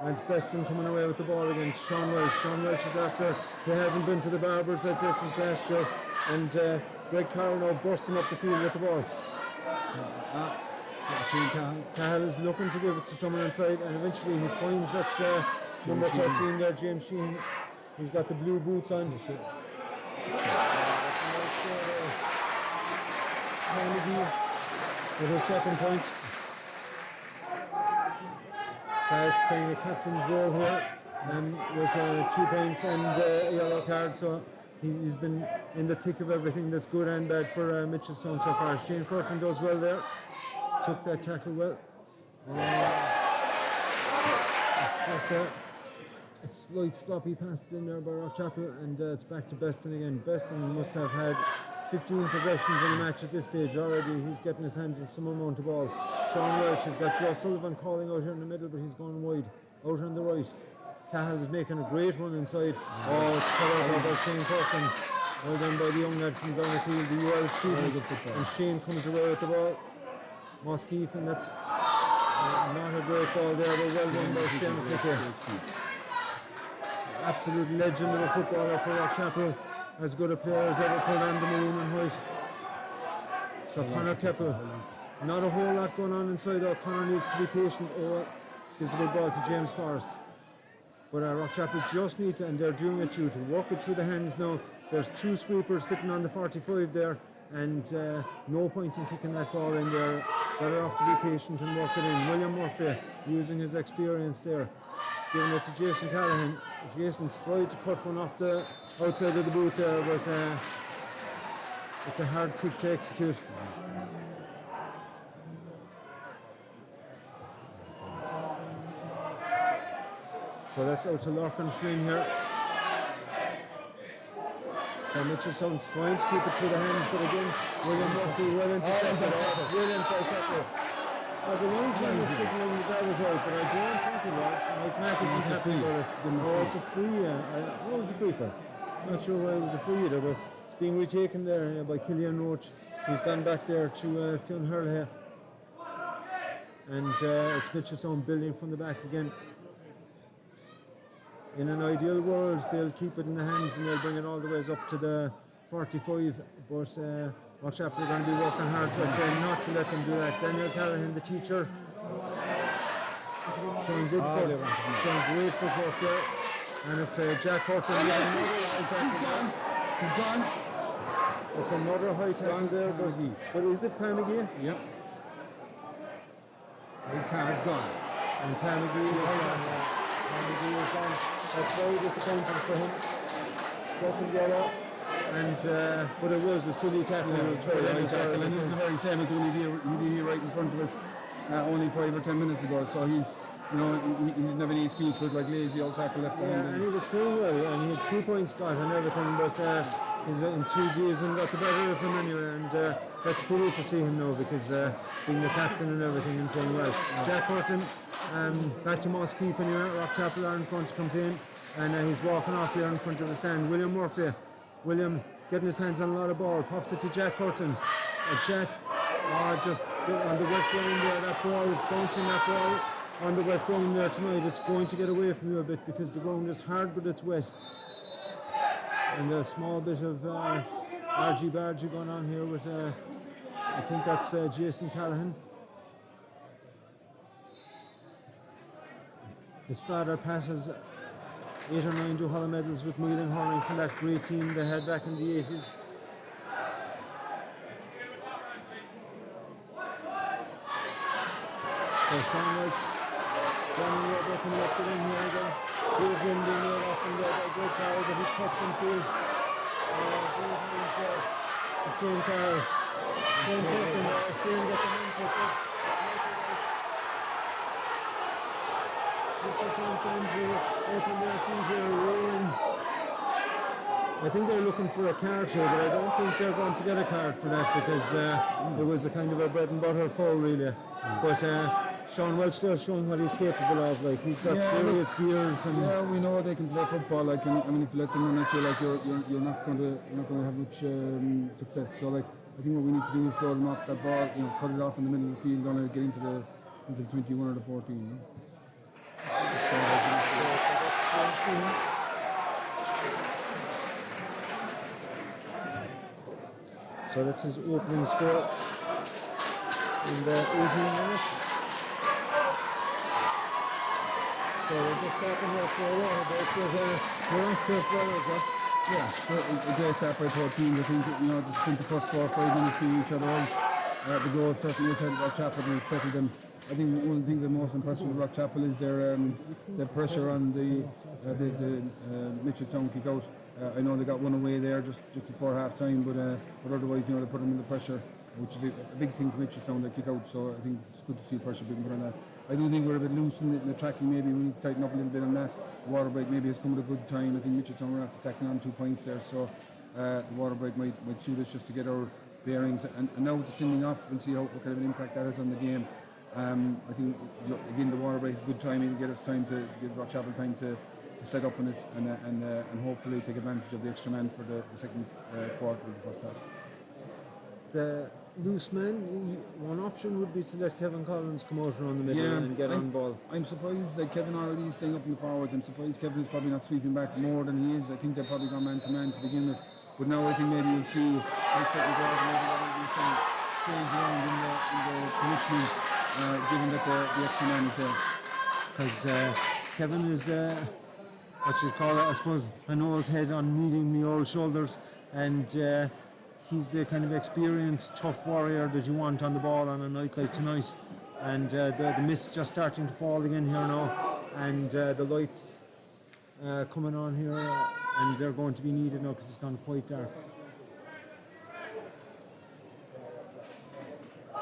And it's Preston coming away with the ball again. Sean Welch is after. He hasn't been to the Barbers, I'd say, since last year. And Greg Carroll now bursting up the field with the ball. Cahill is looking to give it to someone inside, and eventually he finds that's number 13 there, James Sheehan. He's got the blue boots on. With his second point. Carr's playing a captain's role here with 2 points and a yellow card, so he's been in the thick of everything that's good and bad for Mitchelstown so far. Shane Curtin does well there. Took that tackle well. Just a slight sloppy pass in there by Rockchapel, and it's back to Beston again. Beston must have had 15 possessions in the match at this stage already. He's getting his hands on some amount of ball. Sean Welch has got Joe Sullivan calling out here in the middle, but he's going wide. Out on the right. Cahill is making a great run inside. Oh, it's covered by Shane Curtin. Well done by the young lad from down the field, the UL student. And Shane comes away with the ball. Moskeef, and that's not a great ball there, but well done by Seamus Hickey. Absolute legend of a footballer for Rockchapel, as good a player as ever pulled on the maroon and white. So Conor Keppel, not a whole lot going on inside though. Conor needs to be patient. Gives a good ball to James Forrest. But Rockchapel just need to, and they're doing it to work it through the hands now. There's 2 sweepers sitting on the 45 there, and no point in kicking that ball in there. Better off to be patient and work it in. William Murphy using his experience there, giving it to Jason Callahan. Jason tried to cut one off the outside of the boot there, but it's a hard kick to execute. So that's out to Larkin Flynn here. So Mitchelstown trying to keep it through the hands, but again, William Murphy well intercepted. Brilliant by Keppel. The linesman was signaling that was out, but I don't think it was. Mike Mack isn't happy about it. Oh, it's a free, what was the free for? Not sure why it was a free either, but it's being retaken there by Killian Roach. He's gone back there to Fionn Hurley. And it's Mitchelstown building from the back again. In an ideal world, they'll keep it in the hands and they'll bring it all the way up to the 45. But Rockchapel are going to be working hard to say not to let them do that. Daniel Callahan, the teacher, showing good foot, showing great footwork there. And it's Jack Horton. He's gone. It's another high tackle there, but is it Pam McGee? Yep. Red card gone. And Pam McGee is gone. Pam McGee is gone. That's very disappointing for him. Second yellow. And but it was a silly tackle. And he was the very same. He'd be here right in front of us only 5 or 10 minutes ago. So he's, he didn't have any excuse for it, like lazy old tackle left hand. And he was playing well, and he had 2 points got and everything, but his enthusiasm got the better of him anyway, and that's cool to see him now because being the captain and everything and playing well. Jack Horton, back to Moss Keefe anyway. Rockchapel are in front to campaign, and he's walking off here in front of the stand. William Murphy. William getting his hands on a lot of ball, pops it to Jack Horton. Jack just on the wet ground there, that ball, bouncing that ball on the wet ground there tonight. It's going to get away from you a bit because the ground is hard but it's wet. And a small bit of argy-bargy going on here with, I think that's Jason Callahan. His father, Pat, has 8 or 9 Duhallow medals with Mealing Hurling from that great team they had back in the 80s. So Sean Welch, Johnny Weber coming up to him here again. Dave Wynn being made off from there by Greg Carroll, but he cuts and field. Shane Carroll. Shane Kirkin, Shane gets a hands up there. I think they're looking for a card here, but I don't think they're going to get a card for that because it was a kind of a bread and butter foul really. But Sean Welch still showing what he's capable of. Like he's got serious fears. And we know they can play football. Like, I mean, if you let them run at you, like you're not going to have much success. So like, I think what we need to do is slow them off that ball. Cut it off in the middle of the field, don't let it get into the 21 or the 14. So that's his opening score in the 18 minutes. So we're just starting here for a while, but we're on to forward. Yeah, they start by 14. I think the first 4 or 5 minutes to each other out. The goal certainly is Rockchapel and settled them. I think one of the things I'm most impressed with Rockchapel is their pressure on the Mitchelstown kick out. I know they got one away there just before half time, but otherwise, they put them in the pressure, which is a big thing for Mitchelstown, they kick out. So I think it's good to see pressure being put on that. I do think we're a bit loose in the tracking. Maybe we need to tighten up a little bit on that. The water break maybe has come at a good time. I think Mitchelstown were after tacking on 2 points there, so the water break might suit us just to get our bearings. And now with the sending off, we'll see what kind of an impact that has on the game. I think again the water break is good timing to get us time to give Rockchapel time to set up on it and hopefully take advantage of the extra man for the second quarter of the first half. The loose man, one option would be to let Kevin Collins come out around the middle and get on ball. I'm surprised that Kevin already is staying up in the forwards. I'm surprised Kevin is probably not sweeping back more than he is. I think they're probably gone man to man to begin with. But now I think maybe you'll see like second quarter maybe there will be some change around in the positioning, given that the extra man is there. Because Kevin is what you call it, I suppose, an old head on meeting the old shoulders, and he's the kind of experienced, tough warrior that you want on the ball on a night like tonight. And the mist just starting to fall again here now, and the lights coming on here, and they're going to be needed now because it's gone quite dark.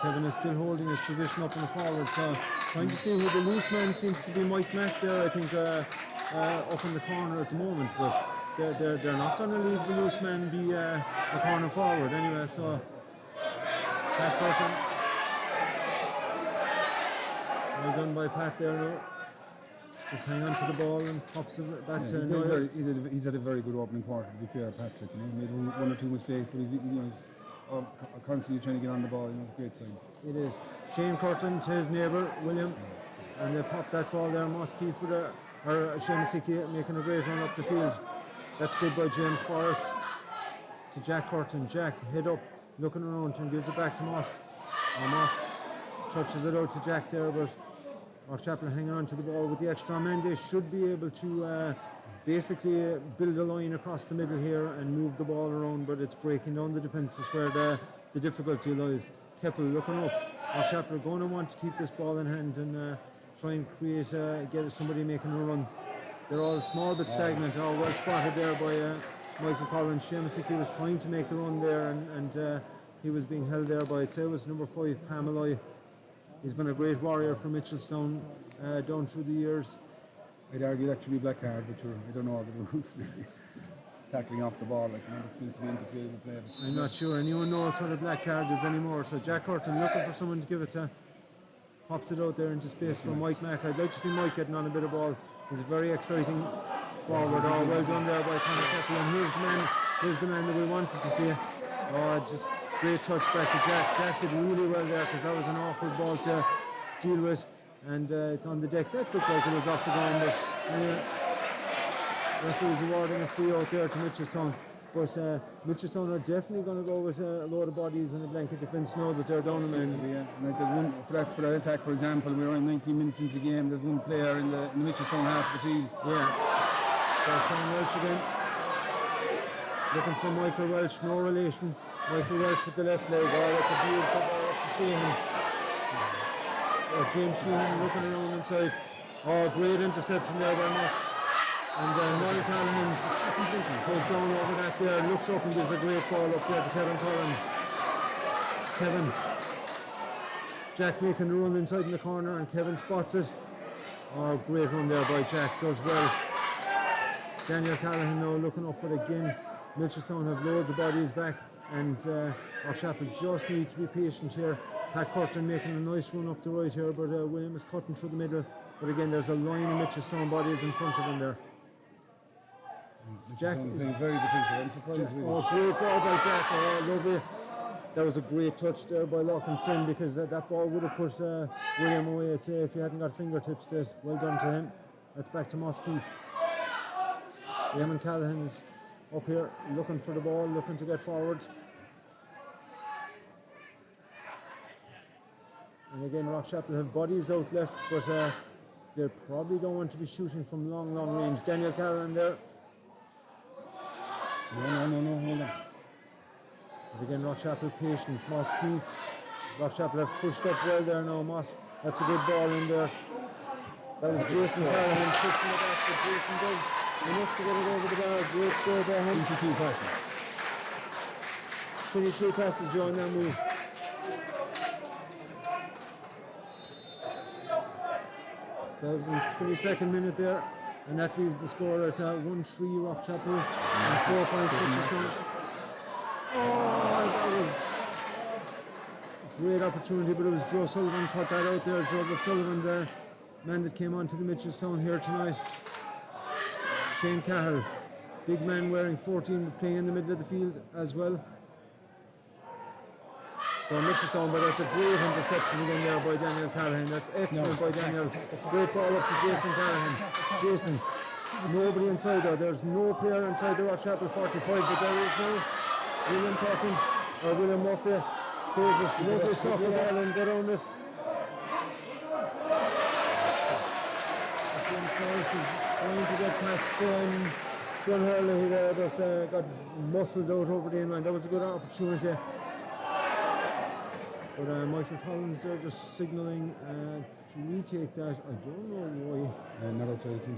Kevin is still holding his position up in the forward, so trying to see who the loose man seems to be. Mike Mack there, I think, up in the corner at the moment, but they're not going to leave the loose man be a corner forward anyway. So Pat Burton, well done by Pat there now. Just hang on to the ball and pops it back to Noel. He's had a very good opening quarter, to be fair, Patrick. He made one or two mistakes, but he's constantly trying to get on the ball. It's a great sign. It is. Shane Curtin to his neighbour William, and they popped that ball there. Moss Keefe or Seamus Hickey making a great run up the field. That's good by James Forrest to Jack Curtin. Jack head up, looking around and gives it back to Moss. Moss touches it out to Jack there, but Rockchapel hanging on to the ball with the extra man. They should be able to basically build a line across the middle here and move the ball around, but it's breaking down the defences where the difficulty lies. Keppel looking up. Rockchapel are going to want to keep this ball in hand and try and create, get somebody making a run. They're all small but stagnant. Oh, well spotted there by Michael Collins. Seamus Hickey was trying to make the run there and he was being held there by, I'd say it was number 5, Pamela. He's been a great warrior for Mitchelstown down through the years. I'd argue that should be black card, but I don't know all the rules. Tackling off the ball, like, it's meant to be interfering with play. I'm not sure anyone knows what a black card is anymore. So Jack Curtin looking for someone to give it to. Pops it out there into space for Mike Mack. I'd like to see Mike getting on a bit of ball. He's a very exciting forward. Oh, well done there by Conor Keppel. And here's the man that we wanted to see. Oh, just great touch back to Jack. Jack did really well there because that was an awkward ball to deal with. And it's on the deck. That looked like it was off the ground, but anyway, referee's awarding a free out there to Mitchelstown. But Mitchelstown are definitely going to go with a load of bodies and a blanket defence now that they're down a man. Yeah, and there's one for that attack, for example. We're on 19 minutes into the game. There's one player in the Mitchelstown half of the field. Yeah. So Sean Welsh again. Looking for Michael Welsh, no relation. Michael Welsh with the left leg. Oh, that's a beautiful ball up to Sheehan. James Sheehan looking around inside. Oh, great interception there by Moss. And Noel Callahan goes down over that there, looks up and gives a great ball up there to Kevin Collins. Kevin. Jack making the run inside in the corner and Kevin spots it. Oh, great run there by Jack, does well. Daniel Callahan now looking up, but again, Mitchelstown have loads of bodies back and Rockchapel just need to be patient here. Pat Curtin making a nice run up the right here, but William is cutting through the middle. But again, there's a line of Mitchelstown bodies in front of him there. Jack is playing very defensive. I'm surprised. Oh, great ball by Jack. Oh, lovely. That was a great touch there by Lachlan Flynn because that ball would have put William away, I'd say, if he hadn't got fingertips to it. Well done to him. That's back to Moskeef. Eamon Callahan is up here looking for the ball, looking to get forward. And again, Rockchapel have bodies out left, but they probably don't want to be shooting from long range. Daniel Callahan there. No, hold on. But again, Rockchapel patient. Moss Keefe. Rockchapel have pushed up well there now. Moss, that's a good ball in there. That was Jason Callahan pushing it back, but Jason does enough to get it over the bar. Great score by him. 22 passes. 23 passes during that move. So that was in the 22nd minute there, and that leaves the score at 1-3 Rockchapel and 4 points Mitchelstown. Oh, that was a great opportunity, but it was Joe Sullivan cut that out there. Joseph Sullivan, the man that came on to the Mitchelstown here tonight. Shane Cahill, big man wearing 14, playing in the middle of the field as well. So Mitchelstown, but that's a great interception again there by Daniel Callahan. That's excellent by Daniel. Great ball up to Jason Callahan. Jason, nobody inside there. There's no player inside the Rockchapel 45, but there is now William Talking, or William Murphy. There's this lovely soft ball and get on it. Trying to get past John Hurley there, but got muscled out over the inline. That was a good opportunity. But Michael Collins there just signalling to retake that. I don't know why. Not outside the 2-2.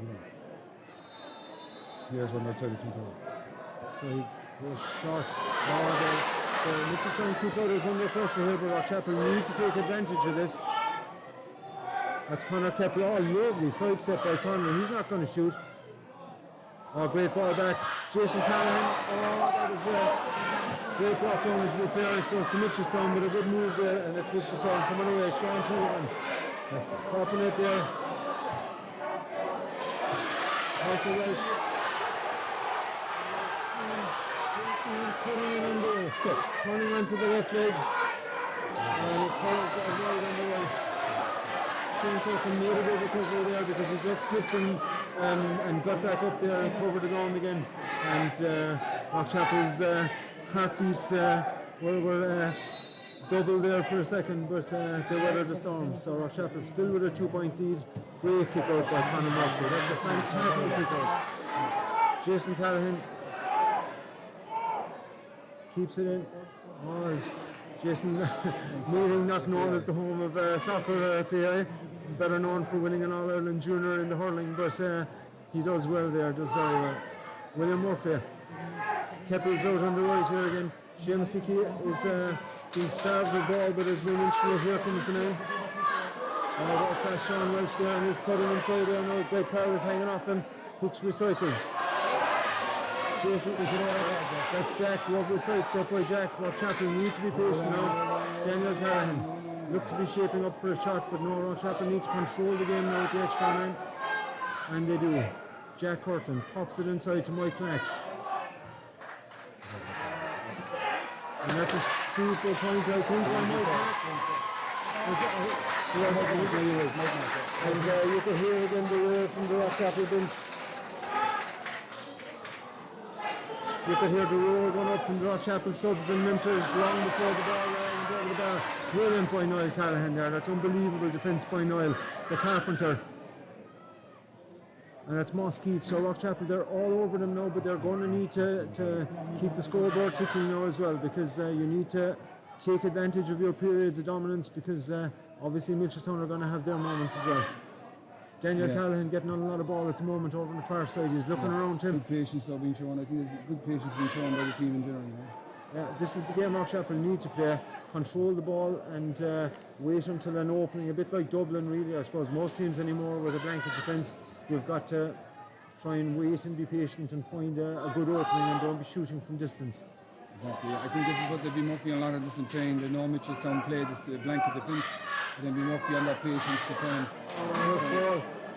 Here's one outside the 2-2. So he goes short. Mitchelstown keep out is under pressure here, but Rockchapel need to take advantage of this. That's Conor Keppel. Oh, lovely sidestep by Conor. He's not going to shoot. Oh, great ball back. Jason Callahan. Oh, that was great block down into the player, I suppose, to Mitchelstown, but a good move there, and it's Mitchelstown coming away. Sean Sullivan. That's popping it there. Michael Welsh. Cutting in on the steps. Turning onto the left leg. And Collins as well on the right. Shane Sullivan made a bit of recovery there because he just slipped him and got back up there and covered the ground again. And Rockchapel's heartbeats were double there for a second, but they weathered the storm. So Rockchapel still with a 2-point lead. Great kick out by Conor Murphy. That's a fantastic kick out. Jason Callahan keeps it in. Oh, is Jason Meeting, not known as the home of soccer PI, better known for winning an All-Ireland junior in the hurling, but he does well there, does very well. William Murphy. Keppel's out on the right here again. Seamus Hickey is being starved with ball, but there's no inch to it. Here comes the man. Goes past Sean Welch there, and he's cutting inside there now. Greg Powell is hanging off him. Hicks recycles. Jason is that's Jack. Lovely side step by Jack. Rockchapel needs to be patient now. Daniel Callahan looked to be shaping up for a shot, but no, Rockchapel needs to control the game now with the extra man. And they do. Jack Curtin pops it inside to Mike Mack. And that's a super point, I think, on Mike Mack. And you can hear again the word from the Rockchapel bench. You could hear the roar going up from the Rockchapel subs and mentors long before the ball went over the bar. Brilliant by Niall Callahan there. That's unbelievable defence by Niall, the carpenter. And that's Moskeef. So Rockchapel, they're all over them now, but they're going to need to keep the scoreboard ticking now as well, because you need to take advantage of your periods of dominance, because obviously Mitchelstown are going to have their moments as well. Daniel Callahan getting on a lot of ball at the moment over on the far side. He's looking around him. Good patience though being shown. I think there's good patience being shown by the team in general. Yeah, this is the game Rockchapel need to play. Control the ball and wait until an opening, a bit like Dublin really. I suppose most teams anymore with a blanket defence, you've got to try and wait and be patient and find a good opening and don't be shooting from distance. Exactly. I think this is what they've been working on a lot of this in training. They know Mitchelstown play this blanket defence, and they've been working on that patience to try and...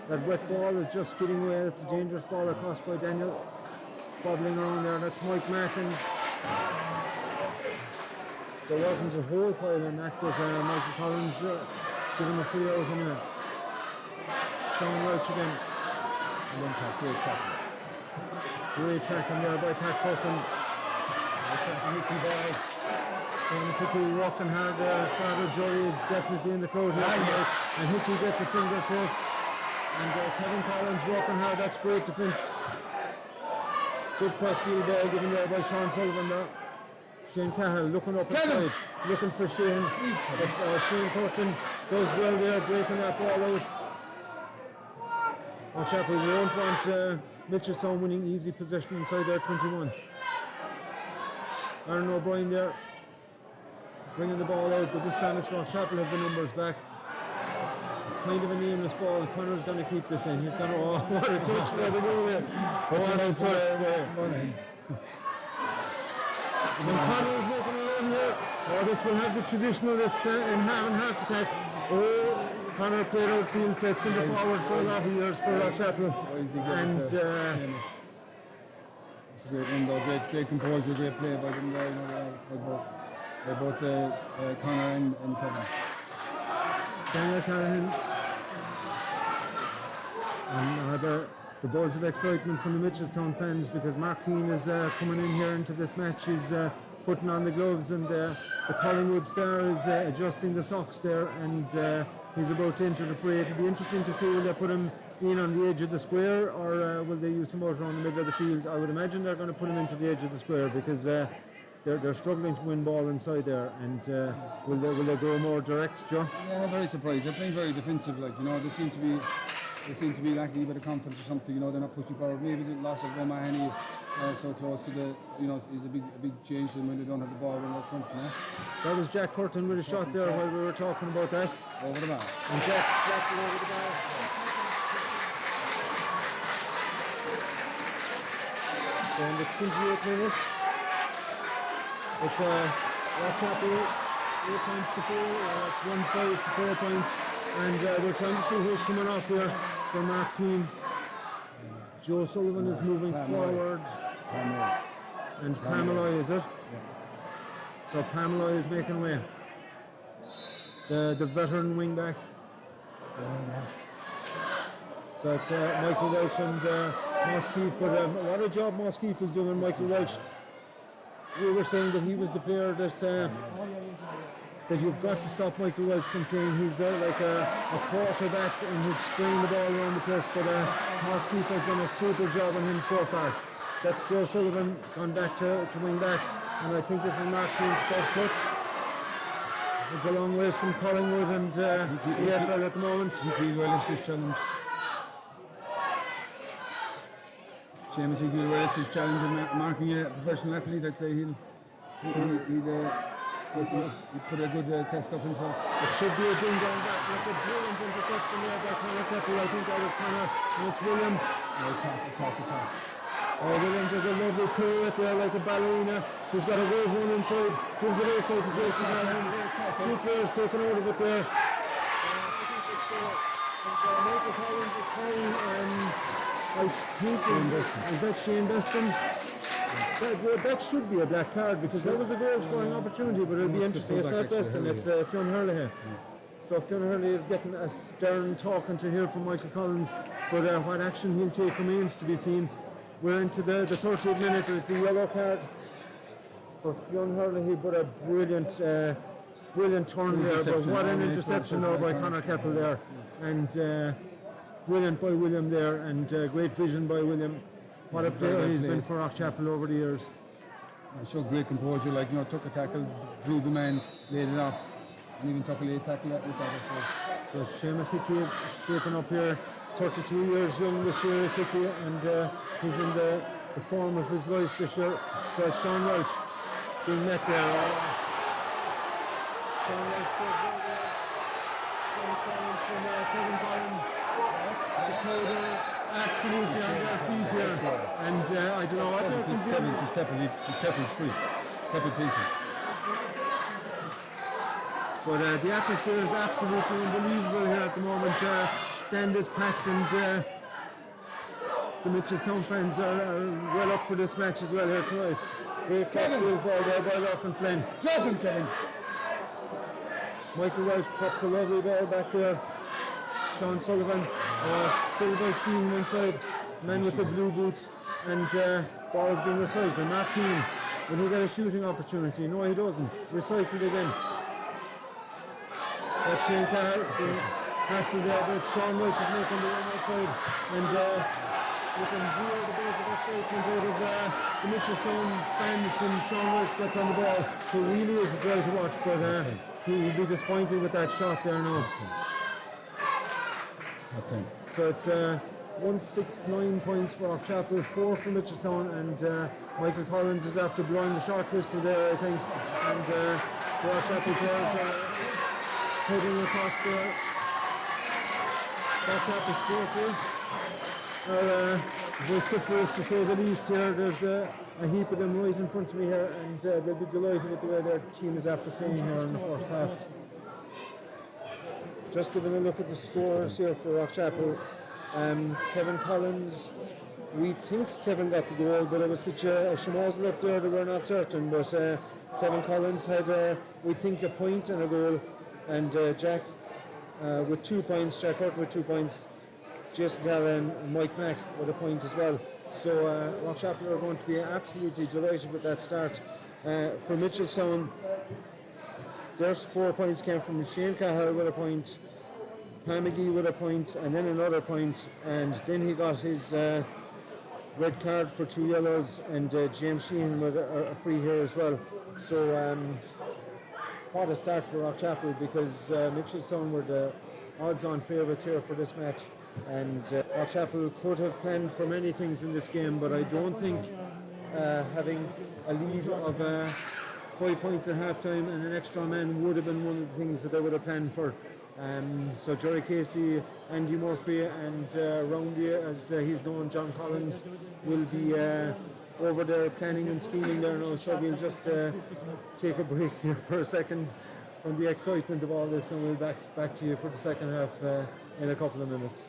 That wet ball is just skidding away. It's a dangerous ball across by Daniel. Bobbling around there. That's Mike Martin. There wasn't a whole pile in that, but Michael Collins gave him a free out anyway. Sean Welch again. And then great tackle. Great tracking there by Pat Curtin. Hickey by Seamus Hickey walking hard there. His father Joey is definitely in the crowd here. And Hickey gets a finger to it. And Kevin Collins walking hard. That's great defence. Good crossfield ball given there by Sean Sullivan there. Shane Cahill looking up inside, looking for Shane. But Shane Curtin does well there, breaking that ball out. Rockchapel, we don't want Mitchelstown winning easy possession inside their 21. Aaron O'Brien there, bringing the ball out, but this time it's Rockchapel have the numbers back. Kind of a nameless ball. Connor's going to keep this in. He's going to, oh, what a touch for the move here. What a touch. When Connor is making a run here, this will have the traditionalists in having heart attacks. Oh, Connor played outfield, played centre forward for a lot of years for Rockchapel. And it's a great run though, great composure, great play by them there, by both Connor and Kevin. Daniel Callahan. And the buzz of excitement from the Mitchelstown fans, because Mark Keane is coming in here into this match. He's putting on the gloves, and the Collingwood star is adjusting the socks there, and he's about to enter the fray. It'll be interesting to see will they put him in on the edge of the square, or will they use him out around the middle of the field. I would imagine they're going to put him into the edge of the square, because they're struggling to win ball inside there, and will they go more direct, Joe? Yeah, I'm very surprised. They're playing very defensive, like, you know, they seem to be lacking a bit of confidence or something, you know, they're not pushing forward. Maybe the loss of O'Mahony so close to the, you know, is a big change to them when they don't have the ball when up front, you know. That was Jack Curtin with a shot there while we were talking about that. Over the bar. And Jack slapped it over the bar. So in the 28th minute, it's Rockchapel 8 points to 4, it's 1-5 to 4 points. And we're trying to see who's coming off here for Mark Keane. Joe Sullivan is moving forward. And Pamela, is it? Yeah. So Pamela is making way. The veteran wingback. So it's Michael Welch and Moskeef. But what a job Moskeef is doing, Michael Welch. we were saying that he was the player that you've got to stop Michael Welch from playing. He's like a quarterback and he's spraying the ball around the place, but Moss Keith has done a super job on him so far. That's Joe Sullivan gone back to wing back, and I think this is Mark Keane's first touch. It's a long ways from Collingwood and EFL at the moment. He played well as this challenge. Seamus, he played well as this challenge of marking a professional athlete. I'd say he'd put a good test up himself. It should be a ding down back. That's a brilliant interception there by Cork. I think that was Connor. And it's William. Attack. Oh, William does a lovely pirouette there like a ballerina. He's got a great one inside. Gives it outside to Jason Allen. Two players taking out of it there. I think it's Michael Collins is trying. I think is that Shane Beston? That should be a black card because that was a goal scoring opportunity, but it'll be interesting. It's not Beston, it's Fionn Hurley. So Fionn Hurley is getting a stern talking to hear from Michael Collins, but what action he'll take remains to be seen. We're into the 30th minute, it's a yellow card for Fionn Hurley, but a brilliant turn there, but what an interception now by Conor Keppel there, and brilliant by William there, and great vision by William. What a player he's been for Rockchapel over the years. Showed great composure, took a tackle, drew the man, laid it off, and even took a late tackle with that, I suppose. So Seamus Hickey shaping up here, 32 years young this year, Hickey, and he's in the form of his life this year. So Sean Welch being met there. Sean Welch from Kevin Collins. The crowd absolutely on their feet here, and I don't know what they're doing. He's Keppel's free. Keppel people. But the atmosphere is absolutely unbelievable here at the moment. Stand is packed, and the Mitchelstown fans are well up for this match as well here tonight. Great crossfield ball there by Lachlan Flynn. Drop him, Kevin! Michael Welch pops a lovely ball back there. Sean Sullivan, still by Sheen inside, man with the blue boots, and ball is being recycled. Mark Keane, will he get a shooting opportunity? No, he doesn't. Recycled again. That's Shane Carr, passing there, but Sean Welch is making the run outside, and you can hear the buzz of excitement out of the Mitchelstown fans when Sean Welch gets on the ball. So really is a joy to watch, but he'll be disappointed with that shot there now. So it's 169 points for Rockchapel, 4 for Mitchelstown, and Michael Collins is after blowing the short whistle there, I think, and the Rockchapel players are heading across the Rockchapel supporters are vociferous to say the least here. There's a heap of them right in front of me here, and they'll be delighted with the way their team is after playing here in the first half. Just giving a look at the scores here for Rockchapel. Kevin Collins, we think Kevin got the goal, but it was such a schmozzle up there that we're not certain. But Kevin Collins had, we think, a point and a goal, and Jack with 2 points, Jack Hurt with 2 points, Jason Gallen and Mike Mack with a point as well. So Rockchapel are going to be absolutely delighted with that start. For Mitchelstown, there's 4 points came from Shane Cahill with a point, Pam McGee with a point, and then another point, and then he got his red card for 2 yellows, and James Sheehan with a free here as well. So what a start for Rockchapel, because Mitchelstown were the odds-on favourites here for this match, and Rockchapel could have planned for many things in this game, but I don't think having a lead of 5 points at half-time and an extra man would have been one of the things that they would have planned for. So Jerry Casey, Andy Murphy, and Roundy, as he's known, John Collins, will be over there planning and scheming there now. So we'll just take a break here for a second from the excitement of all this, and we'll back to you for the second half in a couple of minutes.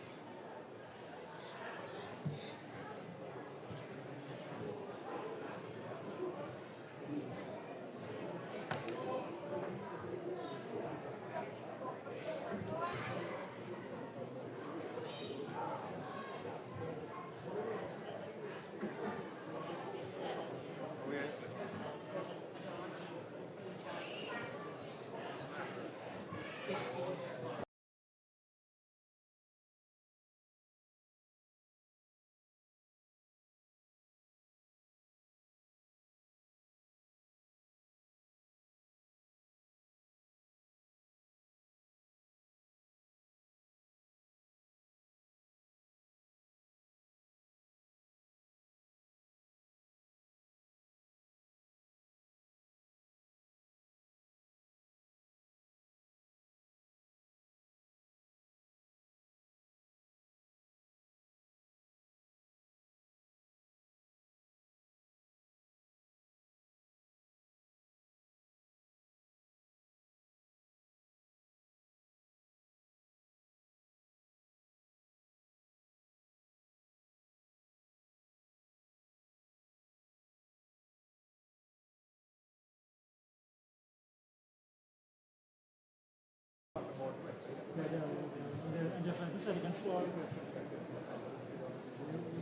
Justin said he can score.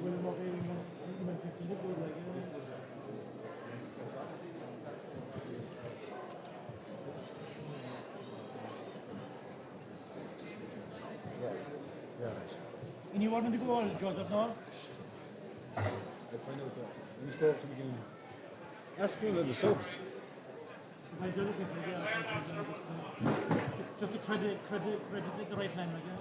Will not be even 15 is good, like, you know. And you wanted to go on, Joseph, no? I'll find out that. When you score to the beginning. Ask one of the subs. Guys are looking for the just to credit the right man, like, you know.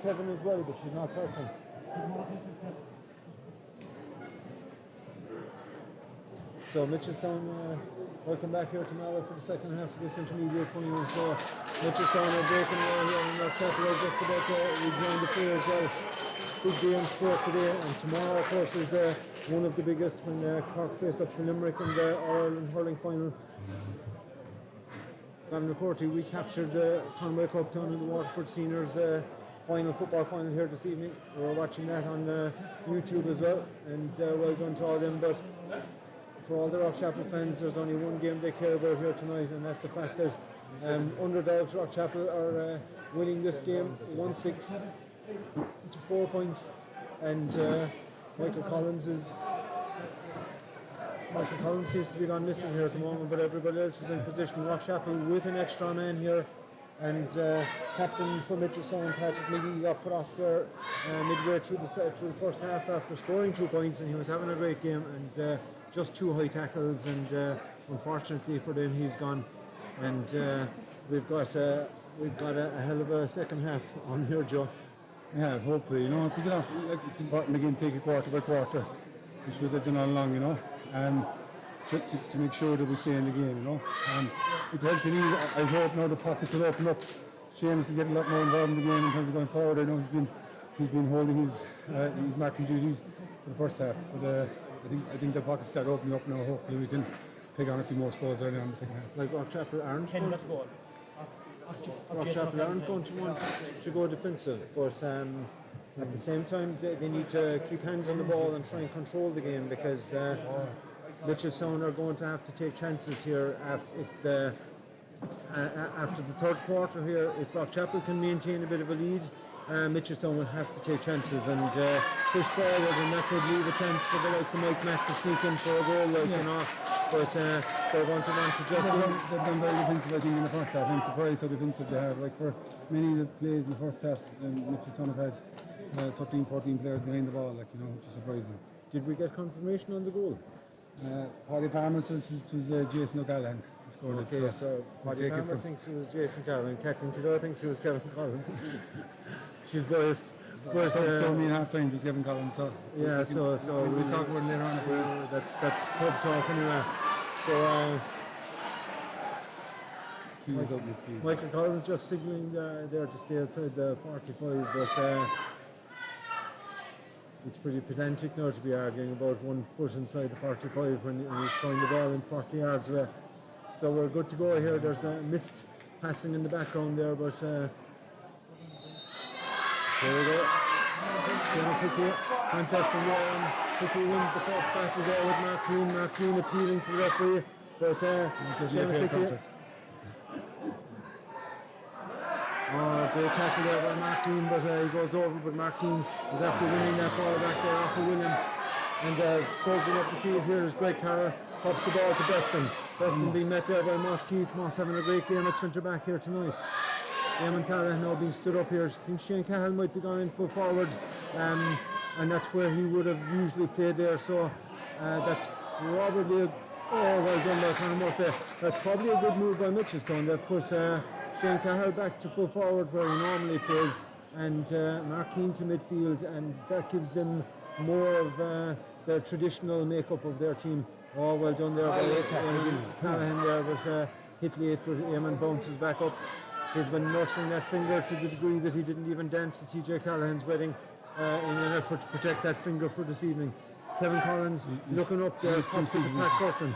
Kevin as well, but she's not certain. So Mitchelstown, welcome back here tomorrow for the second half of this intermediate final. So Mitchelstown are breaking away here in Rockchapel just about to rejoin the field as well. Big day on sport today, and tomorrow of course is one of the biggest when Cork face up to Limerick in the All-Ireland hurling final. Ballynacorty, we captured the Conway Cup down in the Waterford Seniors football final here this evening. We're watching that on YouTube as well, and well done to all them. But for all the Rockchapel fans, there's only one game they care about here tonight, and that's the fact that underdogs Rockchapel are winning this game 1-6 to 4 points, and Michael Collins seems to be gone missing here at the moment, but everybody else is in position. Rockchapel with an extra man here, and captain for Mitchelstown, Patrick McGee, got put off there midway through the first half after scoring 2 points, and he was having a great game, and just 2 high tackles, and unfortunately for them he's gone, and we've got a hell of a second half on here, Joe. Yeah, hopefully, if we get off, it's important again to take it quarter by quarter, which we've done all along, to make sure that we stay in the game, It's healthy. I hope now the pockets will open up. Seamus will get a lot more involved in the game in terms of going forward. I know he's been holding his marking duties for the first half, but I think the pockets start opening up now. Hopefully we can pick on a few more scores early on in the second half. Like Rockchapel aren't going to want to go defensive, but at the same time they need to keep hands on the ball and try and control the game, because Mitchelstown are going to have to take chances here after the third quarter here. If Rockchapel can maintain a bit of a lead, Mitchelstown will have to take chances and push forward, and that could leave a chance for the likes of Mike Mack to sneak in for a goal, but they're going to want to just... They've done very defensive, I think, in the first half. I'm surprised how defensive they have. Like, for many of the plays in the first half, Mitchelstown have had 13, 14 players behind the ball, which is surprising. Did we get confirmation on the goal? Paddy Palmer says it was Jason O'Callaghan who scored it. So Paddy Palmer thinks it was Jason Callaghan. Captain Tidor thinks it was Kevin Collins. She's biased. But, so me in half time was Kevin Collins. So yeah, so we'll talk about it later on. That's pub talk anyway. So he was out midfield. Michael Collins just signalling there to stay outside the 45, but it's pretty pedantic now to be arguing about 1 foot inside the 45 when he's throwing the ball in 40 yards away. So we're good to go here. There's a missed passing in the background there, but there we go. Hickey contesting there. Hickey wins the first battle there with Mark Keane. Mark Keane appealing to the referee, but Seamus Hickey. Great tackle there by Mark Keane, but he goes over, but Mark Keane is after winning that ball back there after William. And soldiering up the field here is Greg Carr, pops the ball to Beston. Beston being met there by Moss Keith. Moss having a great game at centre back here tonight. Eamon Callahan now being stood up here. I think Shane Cahill might be going in full forward, and that's where he would have usually played there. So that's probably well done by Conor Murphy. That's probably a good move by Mitchelstown. That puts Shane Cahill back to full forward where he normally plays, and Mark Keane to midfield, and that gives them more of their traditional makeup of their team. Oh, well done there by Callahan there, was hit late, but Eamon bounces back up. He's been nursing that finger to the degree that he didn't even dance at TJ Callahan's wedding in an effort to protect that finger for this evening. Kevin Collins looking up there, pops it to Pat Curtin.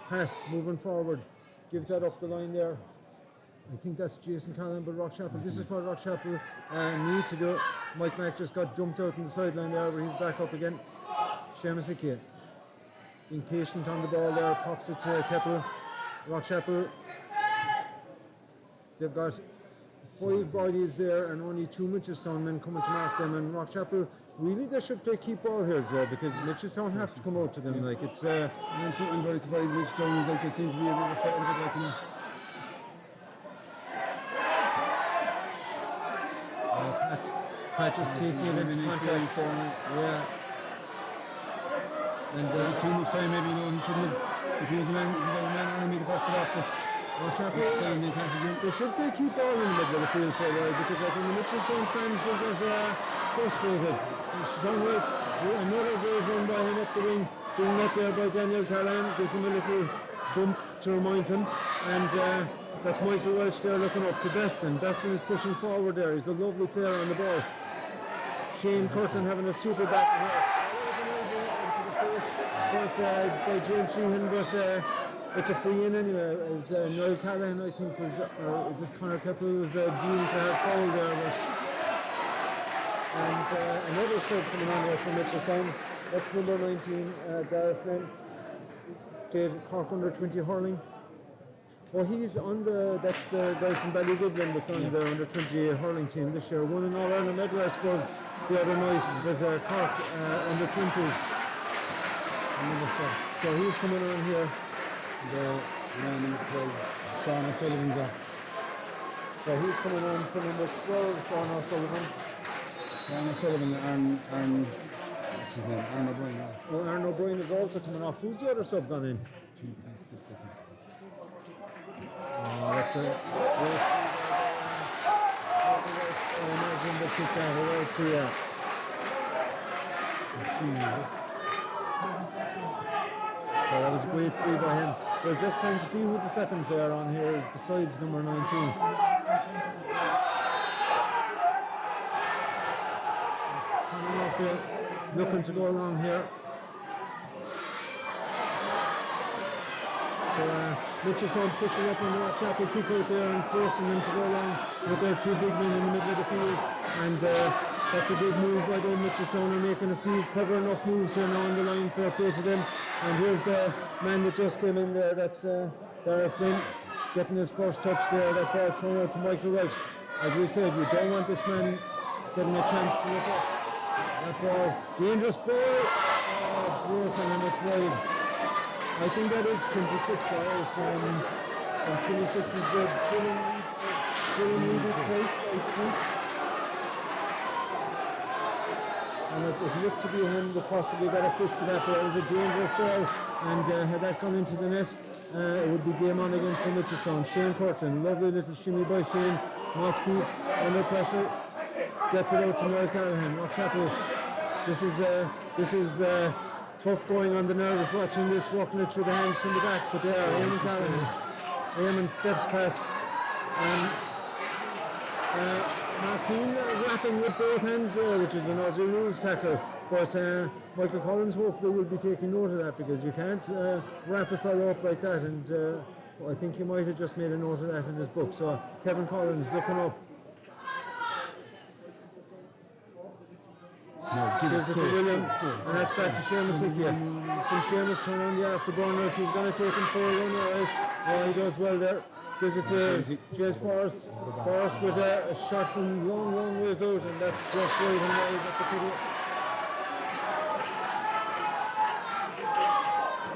Pat moving forward, gives that up the line there. I think that's Jason Callahan, but Rockchapel. This is what Rockchapel need to do. Mike Mack just got dumped out on the sideline there, but he's back up again. Seamus Hickey being patient on the ball there, pops it to Keppel. Rockchapel, they've got 5 bodies there and only 2 Mitchelstown men coming to mark them, and Rockchapel, really they should play keep ball here, Joe, because Mitchelstown have to come out to them. Like it's I'm very surprised Mitchelstown, like, they seem to be a bit of a fit of it, like, you know. Pat just taking it into contact. Yeah. And too much time, maybe, you know, he shouldn't have, if he was a man on him, he'd have passed it off, but they should play keep ball in the middle of the field for a while, because I think the Mitchelstown fans will get frustrated. Another great run by him up the wing, being met there by Daniel Callahan, gives him a little bump to remind him, and that's Michael Welch there looking up to Beston. Beston is pushing forward there, he's a lovely player on the ball. Shane Curtin having a super back here. Into the face by James Sheehan, but it's a free in anyway. It was Noel Callahan, I think, was it Conor Keppel was deemed to have foul there. And another sub coming on there from Mitchelstown. That's number 19, Dara Flynn. David Cork under 20 hurling. Well, he's on that's the guy from Ballygoodland that's on the under 20 hurling team this year. Won an All-Ireland medal, I suppose, the other night. It was Cork under 20s. So he's coming on here. the man called Sean O'Sullivan there. So he's coming on for number 12, Sean O'Sullivan. Sean O'Sullivan and what's his name? Aaron O'Brien. Yeah. Oh, Aaron O'Brien is also coming off. Who's the other sub gone in? 26, I think. Oh, that's it. I imagine this is who else to So that was a great free by him. We're just trying to see who the second player on here is besides number 19. Looking to go along here. So Mitchelstown pushing up on the Rockchapel kick out there and forcing them to go along with their two big men in the middle of the field. And that's a good move by them. Mitchelstown are making a few clever enough moves here now on the line, fair play to them. And here's the man that just came in there, that's Dara Flynn, getting his first touch there. That ball thrown out to Michael Welch. As we said, you don't want this man getting a chance to look up. That ball, dangerous ball, broken and it's wide. I think that is 26 hours, and 26 is the filling needed place, I think. And it looked to be him that possibly got a fist to that, but it was a dangerous ball, and had that gone into the net, it would be game on again for Mitchelstown. Shane Curtin, lovely little shimmy by Shane. Mosky under pressure, gets it out to Noel Callahan. Rockchapel, this is tough going on the nerves watching this, walking it through the hands from the back, but there, Eamon Callahan. Eamon steps past, and Martin wrapping with both hands there, which is an Aussie rules tackle. But Michael Collins hopefully will be taking note of that, because you can't wrap a fellow up like that, and I think he might have just made a note of that in his book. So Kevin Collins looking up. Gives it to William, and that's back to Seamus Hickey. Can Seamus turn on the afterburners? He's going to take him for a run, alright. Oh, he does well there. Gives it to James Forrest. Forrest with a shot from long ways out, and that's just right and wide. That's a pity.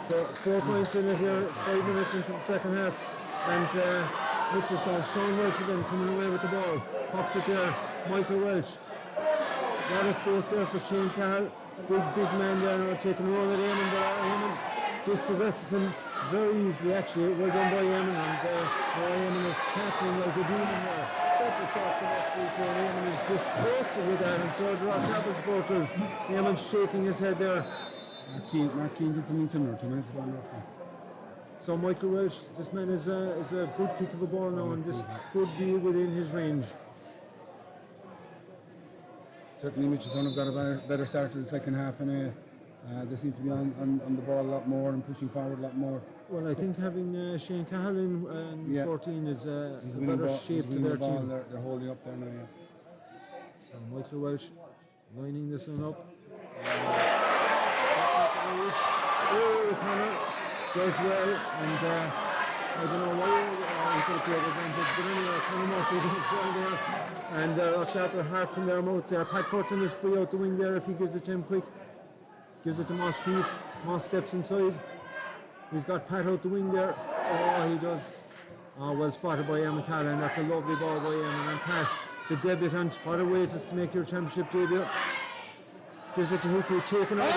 So 4 points in it here, 5 minutes into the second half, and Mitchelstown, Sean Welch again coming away with the ball. Pops it there, Michael Welch. Lot of space there for Shane Cahill. Big man there now taking a run at Eamon, but Eamon dispossesses him very easily actually. Well done by Eamon, and Eamon is tackling like a demon here. That's a soft enough feature, and Eamon is disgusted with that, and so the Rockchapel supporters. Eamon shaking his head there. Mark Keane did something similar 2 minutes ago. So Michael Welch, this man is a good kick of a ball now, and this could be within his range. Certainly Mitchelstown have got a better start to the second half, and they seem to be on the ball a lot more and pushing forward a lot more. Well, I think having Shane Cahill in 14 is a better shape to their team. They're holding up there now, yeah. So Michael Welch lining this one up. Connor does well, and I don't know why he could have played advantage, but anyway, Conor Murphy does well there, and Rockchapel hearts in their mouths there. Pat Curtin is free out the wing there if he gives it to him quick. Gives it to Moss Keefe. Moss steps inside. He's got Pat out the wing there. Oh, he does. Oh, well spotted by Eamon Callahan. That's a lovely ball by Eamon. And Pat, the debutant, what a way to make your championship debut. Gives it to Hickey, taken out.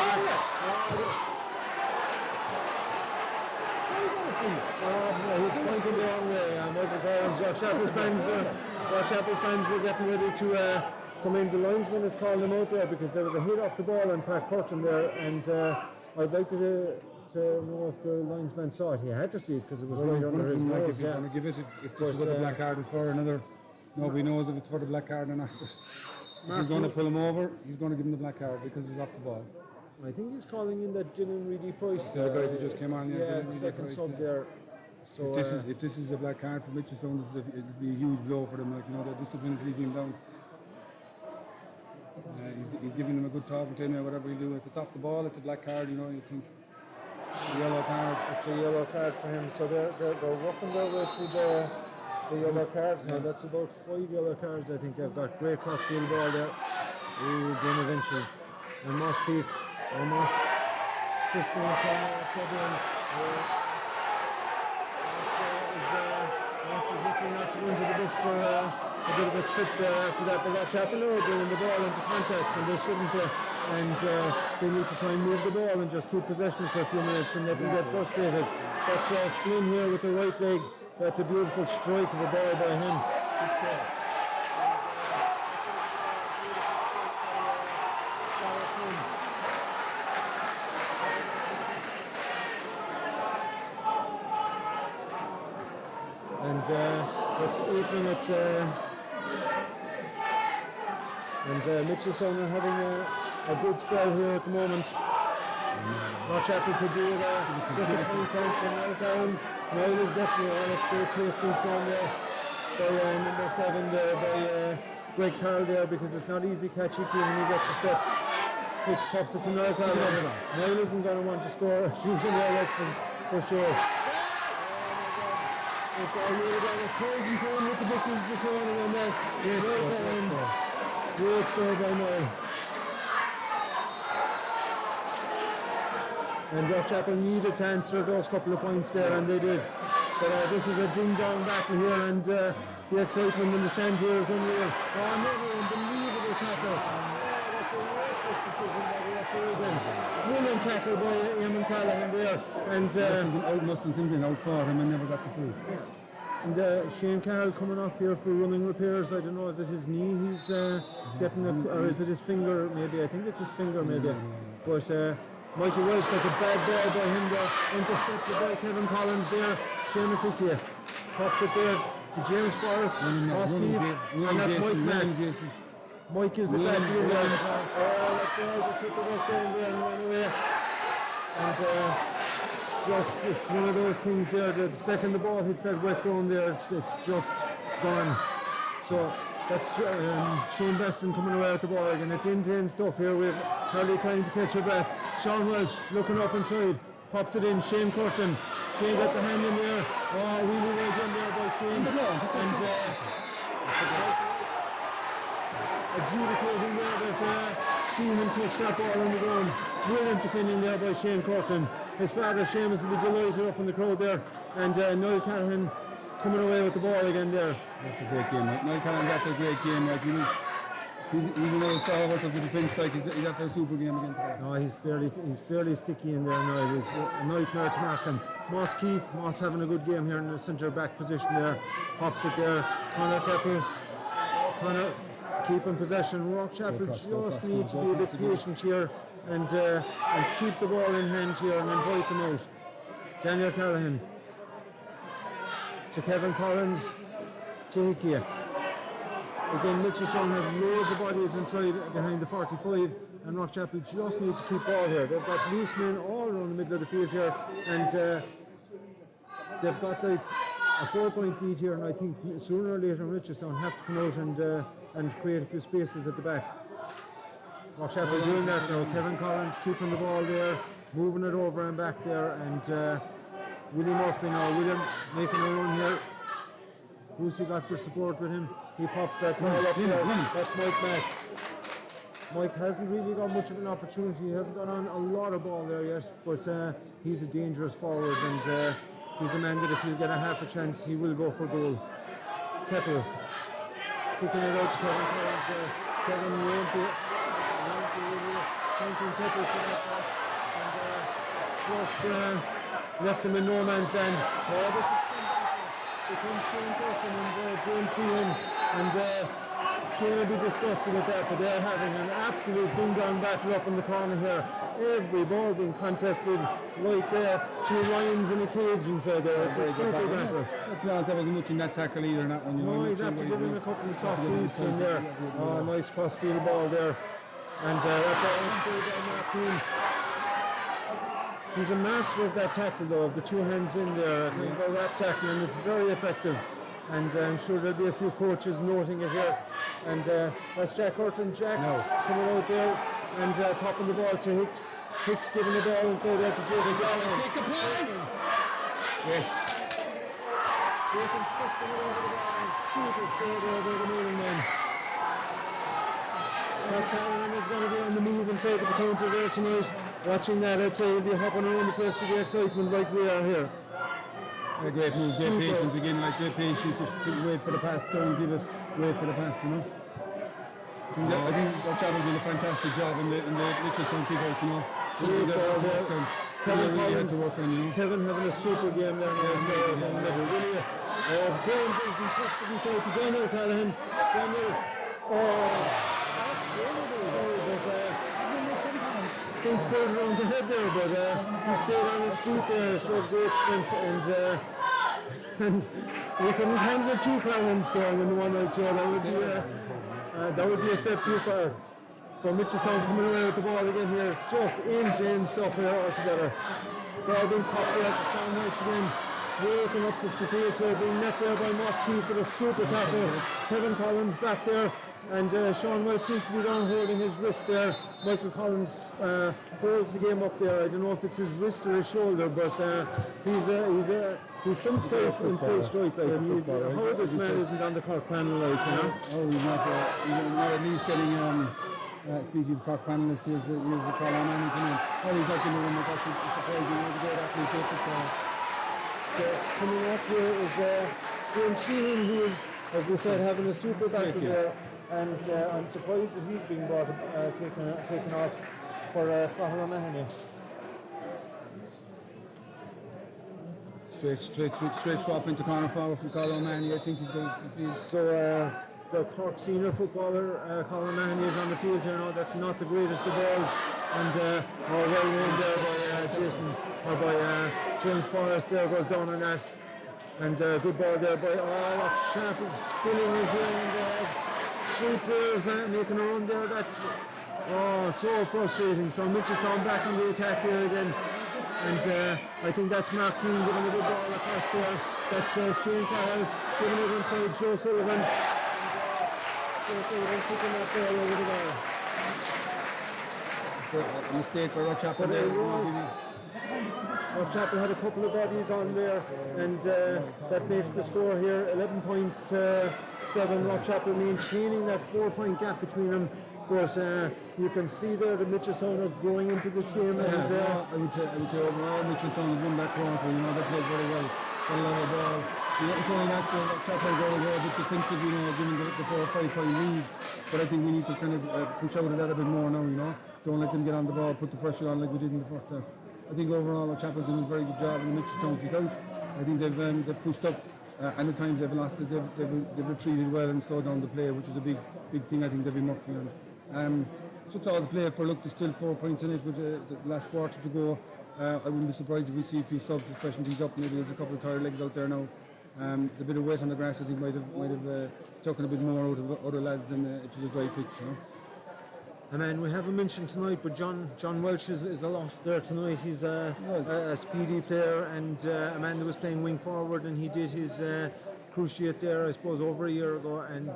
He's pointing the wrong way. Michael Collins, Rockchapel fans were getting ready to come in. The linesman has called him out there because there was a hit off the ball on Pat Curtin there, and I'd like to know if the linesman saw it. He had to see it because it was right under his nose. If he's going to give it, if this is what the black card is for, nobody knows if it's for the black card or not. But if he's going to pull him over, he's going to give him the black card because it was off the ball. I think he's calling in that Dylan Reedy Price. The guy that just came on, yeah, the second sub there. So if this is a black card for Mitchelstown, it'll be a huge blow for them. Like, you know, their discipline is leaving him down. He's giving them a good talking to or whatever he'll do. If it's off the ball, it's a black card. You know, you think the yellow card. It's a yellow card for him. So they're working their way through the yellow cards now. That's about 5 yellow cards. I think they've got great crossfield ball there. Game of inches. And Moss Keefe almost twisting and trying to cover him. Moss is looking not to go into the book for a bit of a trip there after that. But Rockchapel are doing the ball into contact, and they shouldn't. And they need to try and move the ball and just keep possession for a few minutes and let them get frustrated. That's Flynn here with the right leg. That's a beautiful strike of a ball by him. And that's 8 minutes. And Mitchelstown are having a good spell here at the moment. Rockchapel could do it just a few times from Maltown. Niall is definitely on a straight close to down there by number 7 there by Greg Carroll there, because it's not easy catching when he gets a step. Pitch pops it to Niall. Niall isn't going to want to score shooting there for sure. It's a closing time with the Vickers this morning, and great score by Niall. And Rockchapel needed to answer those couple of points there, and they did. But this is a ding-dong battle here, and the excitement in the stand here is unreal. Another unbelievable tackle. That's a reckless decision by the referee again. Brilliant tackle by Eamon Callahan there. And mustn't thinking out for him and never got the through. And Shane Carroll coming off here for running repairs. I don't know, is it his knee he's getting, or is it his finger maybe? I think it's his finger maybe. But Michael Welch, that's a bad ball by him there, intercepted by Kevin Collins there. Seamus Hickey pops it there to James Forrest, Ross Keefe, and that's Mike Mack. Mike gives it back to him there. That ball just hit the work down there and went away. And it's one of those things there, the second the ball hits that wet ground there, it's just gone. So that's Shane Beston coming away with the ball again. It's in stuff here. We've hardly time to catch your breath. Sean Welch looking up inside, pops it in. Shane Curtin Shane gets a hand in there. Oh, really well done there by Shane. And adjudicating there that Sheehan touched that ball on the ground. Brilliant defending there by Shane Corton. His father Seamus will be delighted up in the crowd there. And Noel Callahan coming away with the ball again there. After a great game, right? Noel Callahan's after a great game, right? He's another stalwart of the defence, like he's after a super game again today. No, he's fairly sticky in there now. He's a nightmare to mark him. Moss having a good game here in the centre back position there. Pops it there. Conor Keppel. Conor keeping possession. Rockchapel just need to be a bit patient here and keep the ball in hand here and invite them out. Daniel Callahan to Kevin Collins to Hickey. Again, Mitchelstown have loads of bodies inside behind the 45, and Rockchapel just need to keep ball here. They've got loose men all around the middle of the field here, and they've got like a 4-point lead here, and I think sooner or later Mitchelstown have to come out and create a few spaces at the back. Rockchapel doing that now. Kevin Collins keeping the ball there, moving it over and back there, and Willie Murphy now. William making a run here. Who's he got for support with him? He pops that ball up there. That's Mike Mack. Mike hasn't really got much of an opportunity. He hasn't got on a lot of ball there yet, but he's a dangerous forward, and he's a man that if he'll get a half a chance, he will go for goal. Keppel kicking it out to Kevin Collins. Kevin won't be counting Keppel for that pass, and just left him in no man's land. This is between Shane Corton and James Sheehan, and Shane will be disgusted with that, but they're having an absolute ding-dong battle up in the corner here. Every ball being contested like two lions in a cage inside there. It's a super battle. That wasn't much in that tackle either, that one. No, he's after giving a couple of soft feeds in there. Oh, nice cross-field ball there. And that ball is played by Mark Keane. He's a master of that tackle though, of the two hands in there. I think about wrap tackle, and it's very effective. And I'm sure there'll be a few coaches noting it here. And that's Jack Horton. Jack coming out there and popping the ball to Hicks. Hicks giving the ball inside there to Jason. Take the play! Yes. Jason twisting it over the ball and super straight over the moving man. Callahan is going to be on the move inside the counter there tonight. Watching that, I'd say he'll be hopping around the place with the excitement like we are here. A great move, great patience again, like great patience, just wait for the pass, don't give it, wait for the pass, you know. I think Rockchapel did a fantastic job in the Mitchelstown kick-out, you know. Kevin Collins, Kevin having a super game there now as well. Really, Graham Benson puts it inside to Daniel Callahan. Daniel, that's he put it around the head there, but he stayed on his feet there, showed great strength, and we couldn't handle two Callahans scoring in the one night, Joe. That would be a step too far. So Mitchelstown coming away with the ball again here. It's just in stuff here altogether. Ball being popped there to Sean Welch again. Working up this field here, being met there by Moss Keith with a super tackle. Kevin Collins back there. And Sean Welch seems to be down holding his wrist there. Michael Collins holds the game up there. I don't know if it's his wrist or his shoulder, but he's some safe in full strike. Like how this man isn't on the Cork panel, like you know. Oh, he's not at least getting. Speaking of Cork panelists, here's a call on anything. Oh, he's not going to win the Cork. Surprising, he's a great athlete. So coming up here is James Sheehan, who is, as we said, having a super battle there. And I'm surprised that he's being taken off for Cathal O'Mahony. Straight swap into corner forward from Cathal O'Mahony. I think he's going to the field. So the Cork senior footballer Cathal O'Mahony is on the field here now. That's not the greatest of balls, and well known there by Jason or by James Forrest. There goes down on that, and good ball there by Rockchapel spinning it here and. Three players making a run there. That's so frustrating. So Mitchelstown back on the attack here again, and I think that's Mark Keane giving a good ball across there. That's Shane Carroll giving it inside Joe Sullivan. Joe Sullivan kicking that ball over the bar. A mistake for Rockchapel there. Rockchapel had a couple of bodies on there, and that makes the score here 11 points to 7. Rockchapel maintaining that 4-point gap between them. But you can see there the Mitchelstown are growing into this game. And I would say overall Mitchelstown have won that quarter. You know, they played very well. Got a lot of ball. You know, it's only natural that Chapel go a bit defensive, you know, given the 4 or 5 point lead. But I think we need to kind of push out of that a bit more now, you know. Don't let them get on the ball, put the pressure on like we did in the first half. I think overall Chapel did a very good job and Mitchelstown kick out. I think they've pushed up and at times they've lost it. They've retreated well and slowed down the play, which is a big thing I think they've been working on. So it's all the play for. Look, there's still 4 points in it with the last quarter to go. I wouldn't be surprised if we see a few subs to freshen things up. Maybe there's a couple of tired legs out there now. The bit of weight on the grass I think might have taken a bit more out of other lads than if it was a dry pitch, you know. Man, we haven't mentioned tonight, but John Welch is a loss there tonight. He's a speedy player, and a man that was playing wing forward, and he did his cruciate there, I suppose, over a year ago, and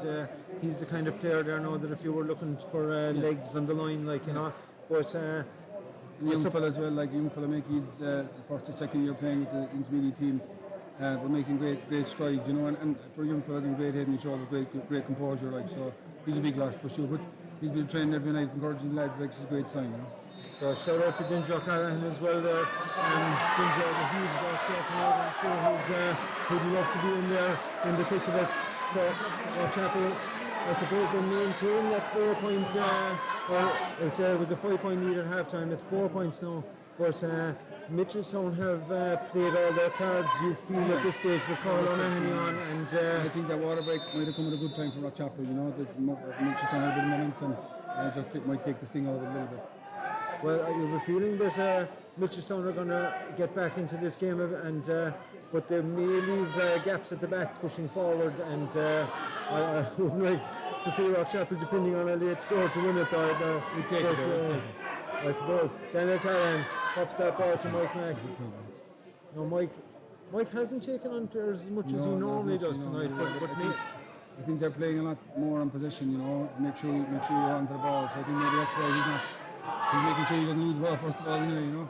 he's the kind of player there now that if you were looking for legs on the line, like, you know, but young fella as well, like young fella Mickey's first to second year playing with the intermediate team, but making great strides, you know, and for a young fella having great head and shoulders, great composure, like, so he's a big loss for sure. But he's been training every night, encouraging lads, like, it's a great sign, you know. So shout out to Ginger Callahan as well there. Ginger is a huge loss there tonight. I'm sure he'd love to be in there in the thick of it. So Rockchapel, I suppose they're maintaining that 4 point, it was a 5 point lead at half time. It's 4 points now. But Mitchelstown have played all their cards, you feel, at this stage with Carl O'Mahony on. And I think that water break might have come at a good time for Rockchapel, you know. Mitchelstown had a bit of momentum and it might take the sting out of it a little bit. Well, I have a feeling that Mitchelstown are going to get back into this game, and but they may leave gaps at the back pushing forward, and I would like to see Rockchapel depending on a late score to win it. We take it. I suppose. Daniel Callahan pops that ball to Mike Mack. No, Mike hasn't taken on players as much as he normally does tonight, but I think they're playing a lot more on possession, you know, make sure you're on the ball. So I think maybe that's why he's making sure he doesn't lose the ball first of all, anyway, you know.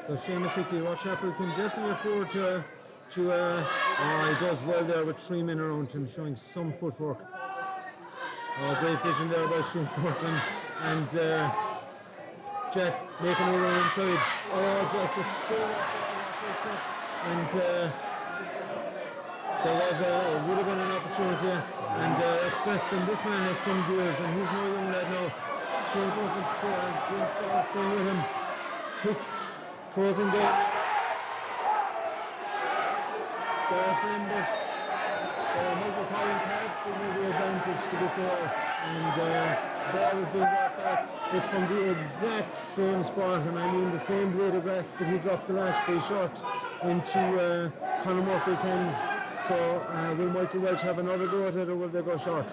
So Seamus Hickey, Rockchapel can definitely afford to he does well there with 3 men around him, showing some footwork. Great vision there by Shane Curtin, and Jack making a run inside. Jack just scored and there would have been an opportunity, and that's Preston. This man has some gears, and he's no young lad now. Shane Curtin scored, James Ball staying with him. Hicks closing down. Michael Collins had some of the advantage to be fair, and the ball has been brought back. It's from the exact same spot, and I mean the same blade of grass that he dropped the last free shot into Conor Murphy's hands. So will Michael Welch have another go at it, or will they go short?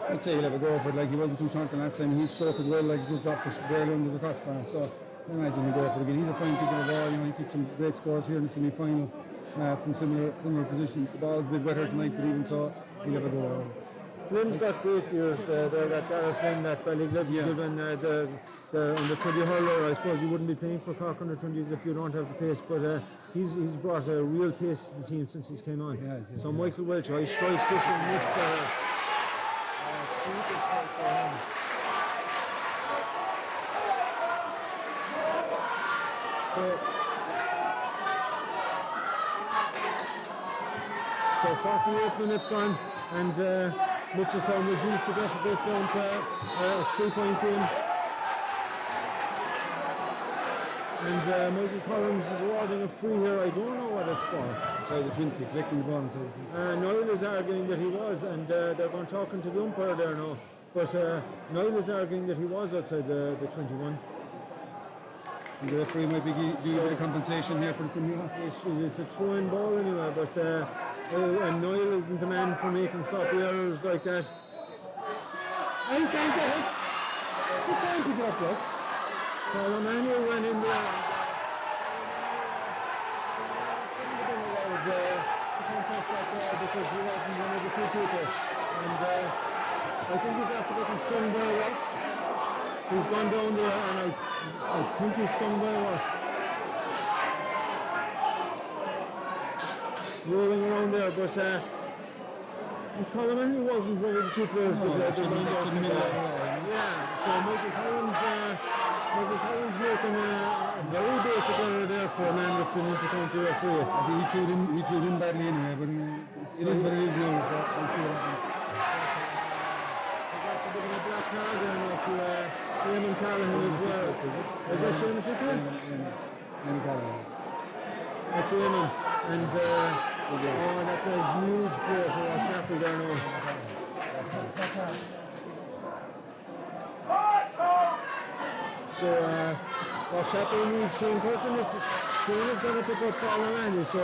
I'd say he'll have a go for it. Like, he wasn't too short the last time. He's struck it well, like he just dropped the barrel under the crossbar. So I imagine he'll go for it again. He's a fine kicker of the ball. You know, he kicked some great scores here in the semi-final from similar position. The ball's a bit wetter tonight, but even so, he'll have a go. Flynn's got great gears there. That Dara Flynn, that Ballygliv, and the under 20 hurler. I suppose you wouldn't be playing for Cork under 20s if you don't have the pace, but he's brought a real pace to the team since he's came on. So Michael Welch, he strikes this one much better. So 48 minutes gone, and Mitchelstown reduced the deficit down to a 3-point game. And Michael Collins is awarding a free here. I don't know what it's for. Sorry, the 20, collecting the ball. Niall is arguing that he was, and they're going talking to the umpire there now. But Niall is arguing that he was outside the 21. And the referee might be giving a bit of compensation here for the semi-off. It's a throw-in ball anyway, but and Niall isn't the man for making sloppy errors like that. And he can't get it. He can't pick it up, look. Paul Emmanuel went in there. He contest that ball because he wasn't one of the two people. And I think he's after getting stung by a wasp. He's gone down there, and I think he's stung by a wasp. rolling around there, but Coleman, he wasn't one of the two players that it shouldn't be there. there. Yeah, so Michael Collins making a very basic error there for a man that's an inter-county referee. He threw him badly anyway, but it is what it is now. So we'll see what happens. He got a bit of a black card there now to Eamon Callahan as well. Is that Seamus Secours? Eamon Callahan. That's Eamon. And that's a huge play for Rockchapel there now. So Rockchapel needs Shane Curtin. Shane is going to pick up Paul O'Malley, so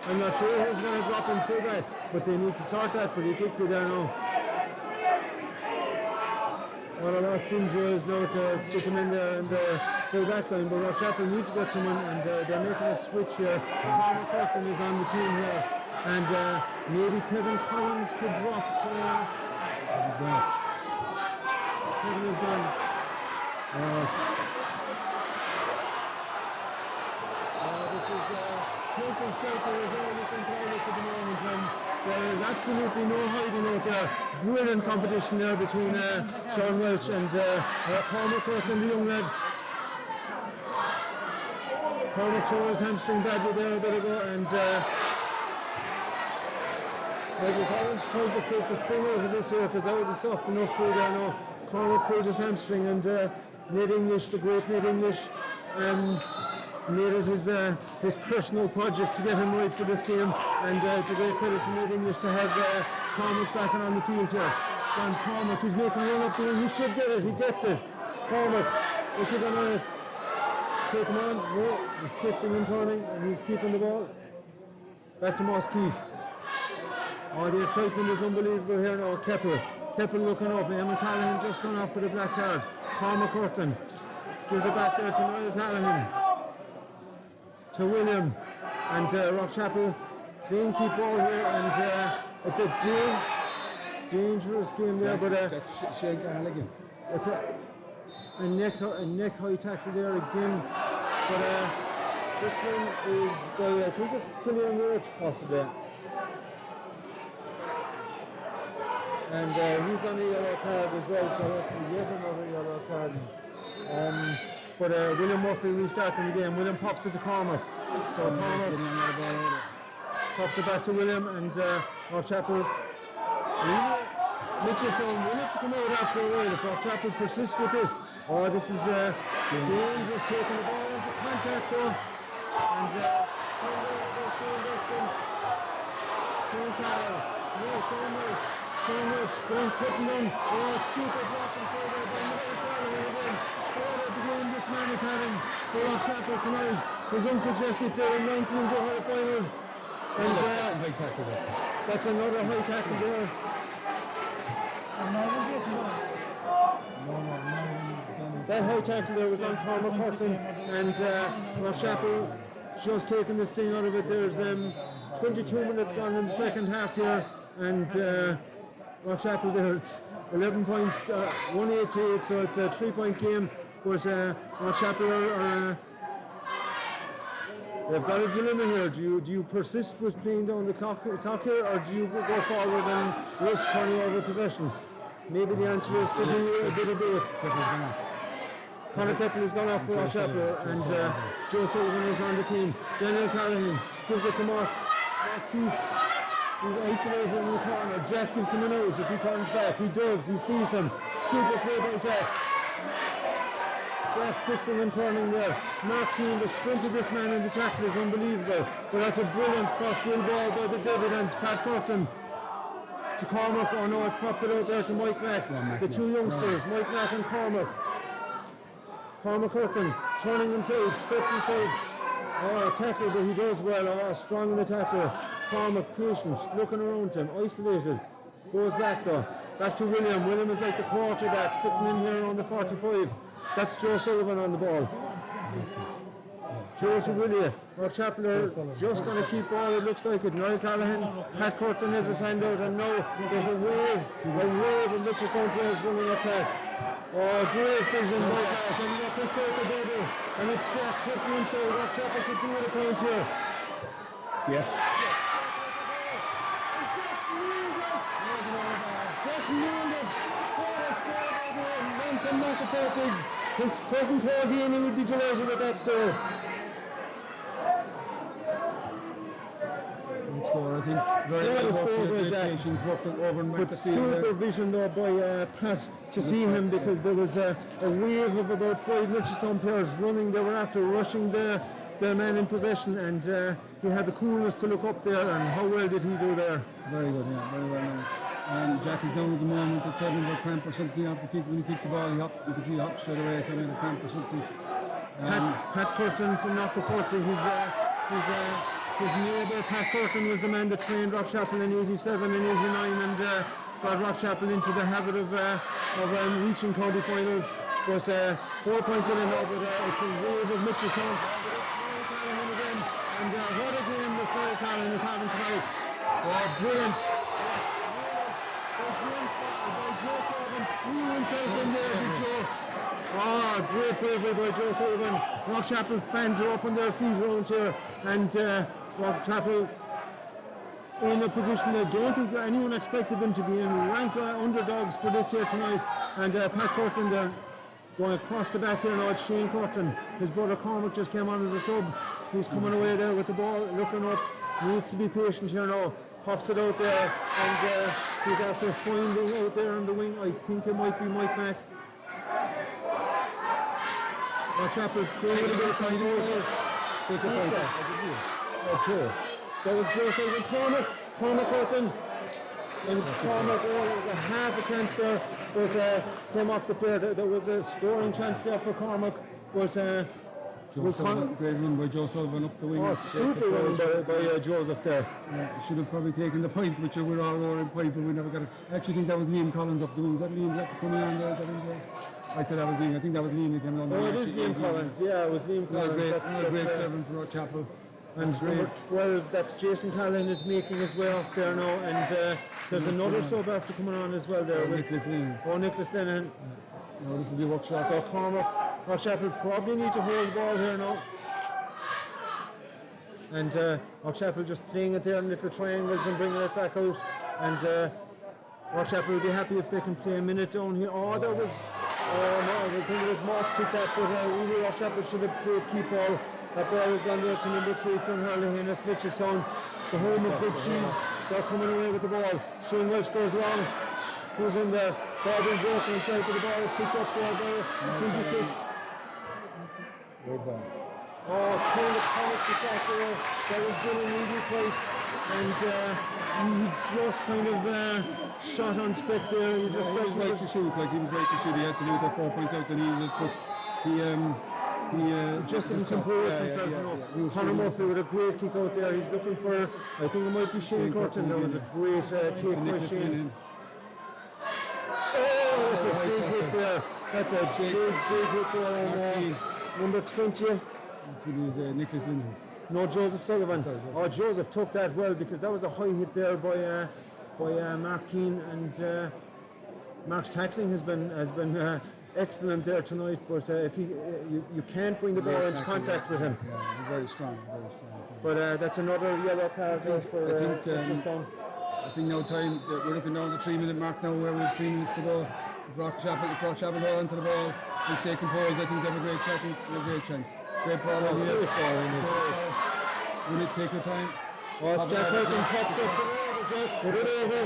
I'm not sure who's going to drop him through that, but they need to sort that pretty quickly there now. Well, the last ginger is now to stick him in there and full back line, but Rockchapel need to get someone, and they're making a switch here. Conor Curtin is on the team here, and maybe Kevin Collins could drop to... Kevin is gone. This is Kilton Skelter is all you can call this at the moment, and there is absolutely no hiding out there. Brilliant competition there between Sean Welch and Cormac Curtin, the young lad. Cormac tore his hamstring badly there a bit ago, and Michael Collins tried to take the sting out of this here because that was a soft enough through there now. Cormac pulled his hamstring, and Ned English, the great Ned English, made it his personal project to get him right for this game, and it's a great credit to Ned English to have Cormac back on the field here. And Cormac, he's making a run up there, he should get it, he gets it. Cormac, is he going to take him on? No, he's twisting and turning, and he's keeping the ball. Back to Moss Keith. Oh, the excitement is unbelievable here now. Keppel looking up, Eamon Callahan just gone off for the black card. Cormac Curtin gives it back there to Niall Callahan. To William, and Rockchapel clean keep ball here, and it's a dangerous game there, but That's Shane Callahan. it's a neck high tackle there again, but this one is by, I think it's Killian Roach possibly, and he's on the yellow card as well, so that's yet another yellow card. But William Murphy restarting the game. William pops it to Cormac. So Cormac pops it back to William, and Rockchapel. Mitchelstown will have to come out after a while if Rockchapel persists with this. Oh, this is dangerous, taking the ball into contact though. And Sean Carroll. No, Sean Rich going putting in. Oh, super block inside there by Michael Callahan again. The game this man is having for Rockchapel tonight. His uncle Jesse played in 19 Ohio finals, and High tackle there. that's another high tackle there. That high tackle there was on Cormac Curtin, and Rockchapel just taking this thing out of it. There's 22 minutes gone in the second half here, and Rockchapel there, it's 11 points, 188, so it's a 3-point game. But Rockchapel are they've got a dilemma here. Do you persist with playing down the clock here, or do you go forward and risk turning over possession? Maybe the answer is to do a bit of both. Conor Keppel has gone off for Rockchapel, and Joe Sullivan is on the team. Daniel Callahan gives it to Moss Keith. He's isolated in the corner. Jack gives him a nose if he turns back. He does. He sees him. Super play by Jack. Jack twisting and turning there. Mark Keane, the sprint of this man in the tackle is unbelievable. But that's a brilliant cross-field ball by the David and Pat Curtin to Cormac. Oh no, it's popped it out there to Mike Mack. The two youngsters, Mike Mack and Cormac. Cormac Curtin turning inside, steps inside. Oh, tackle, but he does well. Oh, strong in the tackle. Cormac patient, looking around him, isolated. Goes back though. Back to William. William is like the quarterback sitting in here on the 45. That's Joe Sullivan on the ball. Joe to William. Rockchapel are just going to keep ball, it looks like it. Niall Callahan, Pat Curtin has his hand out, and now there's a wave of Mitchelstown players running at that. Oh, great vision by pass, and he picks out the bubble, and it's Jack quickly inside. Rockchapel could do with a point here. Yes. nailed it. What a score by the man from Knockaport. His cousin Paul Heaney would be delighted with that score. Good score, I think. Very Yeah, the well score worked, was, great patience, worked over and went But the field there. supervision though by Pat to see him, because there was a wave of about 5 Mitchelstown players running. They were after rushing the man in possession, and he had the coolness to look up there, and how well did he do there? Very good, yeah, very well done. Jack is down at the moment. It's having a cramp or something after kick. When he kicked the ball, he hopped. You could see he hopped straight away. So he had a cramp or something. Pat Curtin from Knockaport, his neighbour Pat Curtin was the man that trained Rockchapel in 87 and 89 and got Rockchapel into the habit of reaching county finals. But 4 points in and over there. It's a wave of Mitchelstown. And what a game this Paul Callan is having tonight. Oh, brilliant. Oh, great bravery by Joe Sullivan. Rockchapel fans are up on their feet around here, and Rockchapel in a position they don't think that anyone expected them to be in, rank underdogs for this year tonight. And Pat Curtin there going across the back here now. It's Shane Curtin. His brother Cormac just came on as a sub. He's coming away there with the ball, looking up. Needs to be patient here now. Pops it out there, and he's after finding out there on the wing. I think it might be Mike Mack. Rockchapel playing with a bit of time over. Take the point. Oh, Joe. That was Joe Sullivan. Cormac Curtin. And Cormac, there was a half a chance there, but came off the player. There was a scoring chance there for Cormac, but Joe Sullivan, great run by Joe Sullivan up the wing. Oh, super run by Joseph there. Should have probably taken the point, which we're all over in point, but we never got it. I actually think that was Liam Collins up the wing. Is that Liam left coming on there? Is that him there? I thought that was Liam. I think that was Liam that came on there. Oh, it is Liam Collins. Yeah, it was Liam Collins. Great servant for Rockchapel. And number 12, that's Jason Callan, is making his way off there now, and there's another sub after coming on as well there. Nicholas Lennon. Oh, Nicholas Lennon. No, this will be a workshop. So Cormac, Rockchapel probably need to hold the ball here now. And Rockchapel just playing it there in little triangles and bringing it back out. And Rockchapel will be happy if they can play a minute down here. Oh, there was, no, I think it was Moss kicked that, but really Rockchapel should have played keep ball. That ball was gone there to number 3 from Hurley and Mitchelstown, the home of good cheese. They're coming away with the ball. Shane Welch goes long. Who's in there? Ball being broken inside, but the ball is picked up there by 26. Great ball. Oh, kind of comic the shot there. That was Dylan Reedy place. And he just kind of shot on spec there. He just was right to shoot, like he was right to shoot. He had to do the 4 points out that he was, but he just didn't compose himself enough. Conor Murphy with a great kick out there. He's looking for, I think it might be Shane Curtin. That was a great take by Shane. Oh, that's a big hit there. That's a big hit there. And, number 20. Nicholas Lennon. No, Joseph Sullivan. Oh, Joseph took that well, because that was a high hit there by Mark Keane, and Mark's tackling has been excellent there tonight. But if you can't bring the ball into contact with him. Yeah, he's very strong. But that's another yellow card there for Mitchelstown. I think now time we're looking down the 3-minute mark now, where we have 3 minutes to go. If Rockchapel hold onto the ball and stay composed, I think they have a great chance. Great chance. Great ball over here. Will it take your time? Oh, it's Jack Curtin pops up the ball. Jack, put it over.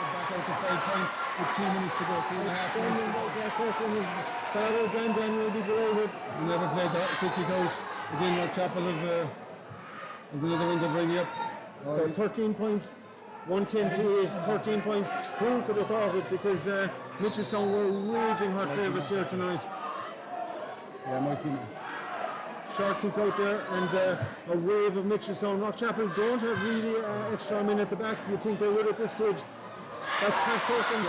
Back out to 5 points with 2 minutes to go. 2.5 minutes. Jack Curtin, his father, Granddad, will be delighted. We never played that quick kick out. Again, Rockchapel have another one to bring you up. So 13 points. 110 to 8, 13 points. Who could have thought it? Because Mitchelstown were raging hot favourites here tonight. Yeah, Mikey. Short kick out there, and a wave of Mitchelstown. Rockchapel don't have really extra men at the back. You'd think they would at this stage. That's Pat Curtin,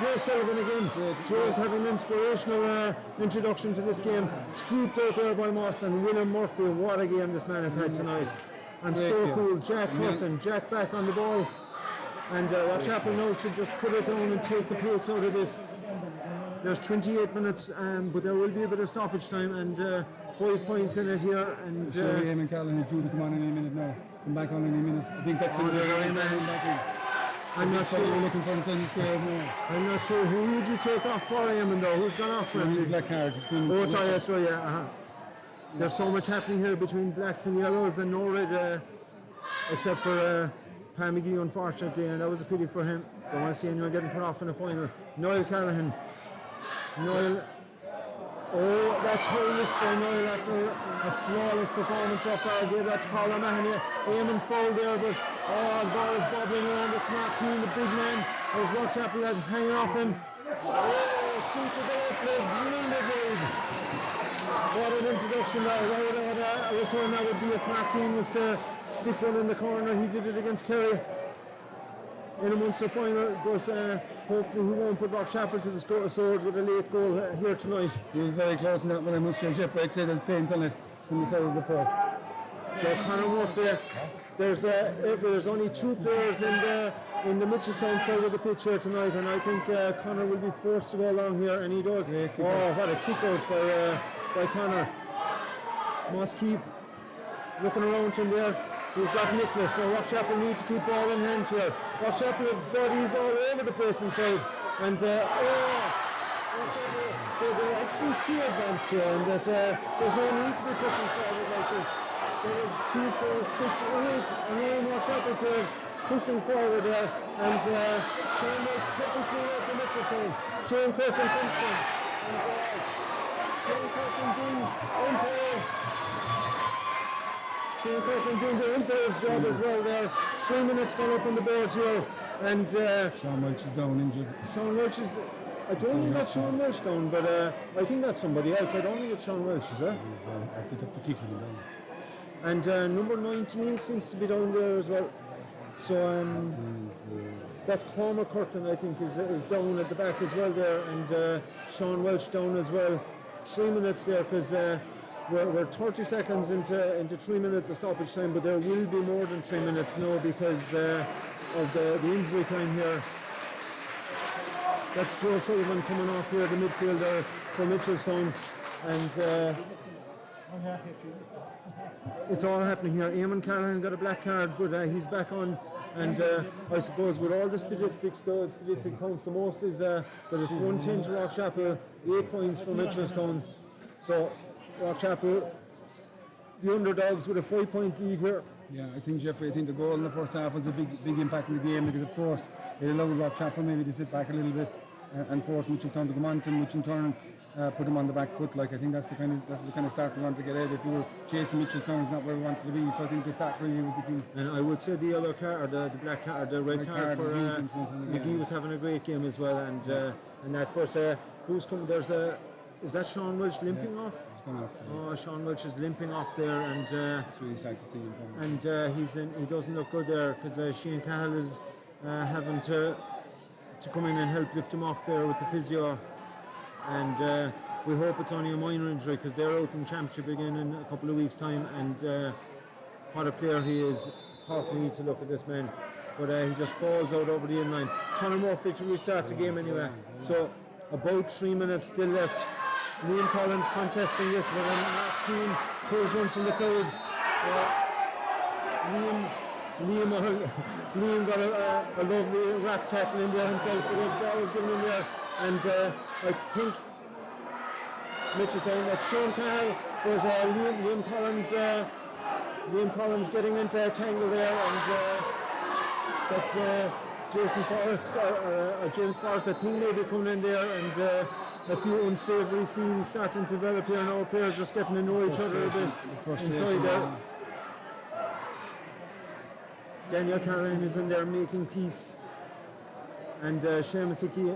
Joe Sullivan again. Joe's having an inspirational introduction to this game. Scooped out there by Moss, and William Murphy. What a game this man has had tonight. And so cool. Jack Curtin, Jack back on the ball. And Rockchapel now should just put it down and take the pace out of this. There's 28 minutes, but there will be a bit of stoppage time, and 5 points in it here. And Eamon Callan is due to come on in a minute now. come back on any minute. I think that's Oh, they're going back I'm not sure. We're looking for him in the square now. I'm not sure who would you take off for him though. Who's gone off for He's a him? black card. He's going Oh, sorry, that's right, yeah. There's so much happening here between blacks and yellows and no red, except for Pat McGee, unfortunately, and that was a pity for him. Don't want to see anyone getting put off in the final. Niall Callahan. Niall. Oh, that's horrendous by Niall after a flawless performance so far. Gave that to Colin Mahoney. Eamon foul there, but the ball is bubbling around. It's Mark Keane, the big man. There's Rockchapel that's hanging off him. Oh, shoot to the left leg. What an introduction there. What a return that would be if Mark Keane was to stick one in the corner. He did it against Kerry in a Munster final, but hopefully he won't put Rockchapel to the sword with a late goal here tonight. He was very close in that one, I must say. Jeff Wright said there's paint on it from the side of the post. So Conor Murphy, there's only two players in the Mitchelstown side of the pitch here tonight, and I think Conor will be forced to go along here, and he does. Yeah, what a kick out by Conor. Moskeef looking around him there. He's got Nicholas. Now Rockchapel need to keep ball in hand here. Rockchapel have bodies all over the place inside. And there's actually two advanced here, and there's no need to be pushing forward like this. There is 2, 4, 6, 8, and 9 Rockchapel players pushing forward there. And Shane was tripping through there for Mitchelstown. Shane Curtin comes in. And Shane Curtin doing umpire. Shane Curtin doing the umpire's job as well there. 3 minutes gone up on the board here. And Sean Welch is down injured. Sean Welch is... I don't think that's Sean Welch down, but I think that's somebody else. I don't think it's Sean Welch, is it? I think took the kick him down. And number 19 seems to be down there as well. So that's Cormac Curtin, I think, is down at the back as well there, and Sean Welch down as well. 3 minutes there, because we're 30 seconds into 3 minutes of stoppage time, but there will be more than 3 minutes now because of the injury time here. That's Joe Sullivan coming off here, the midfielder for Mitchelstown, and it's all happening here. Eamon Callahan got a black card, but he's back on. And I suppose with all the statistics, the statistic counts the most is that it's 110 to Rockchapel, 8 points for Mitchelstown. So Rockchapel, the underdogs with a 5-point lead here. Yeah, I think Jeffrey, the goal in the first half was a big impact in the game because at first it allowed Rockchapel maybe to sit back a little bit and force Mitchelstown to come on to him, which in turn put him on the back foot. Like I think that's the kind of start we want to get at. If we were chasing Mitchelstown, it's not where we wanted to be. So I think the start really was the key. And I would say the yellow card, or the black card, the red card for McGee was having a great game as well. And that, but who's coming? Is that Sean Welch limping off? He's gone off. Oh, Sean Welch is limping off there, and it's really sad to see him. And he doesn't look good there because Shane Cahill is having to come in and help lift him off there with the physio. And we hope it's only a minor injury because they're out in championship again in a couple of weeks' time. And what a player he is. Cork need to look at this man. But he just falls out over the inline. Conor Murphy to restart the game anyway. So about 3 minutes still left. Liam Collins contesting this with a Mark Keane pulls one from the clouds. Liam got a lovely rap tackle in there himself, but his ball was given in there. And I think Mitchelstown, that's Sean Cahill, but Liam Collins getting into a tangle there, and that's Jason Forrest, James Forrest, I think maybe coming in there, and a few unsavoury scenes starting to develop here now, players just getting to know each other a bit inside there. Daniel Caroline is in there making peace, and Seamus Hickey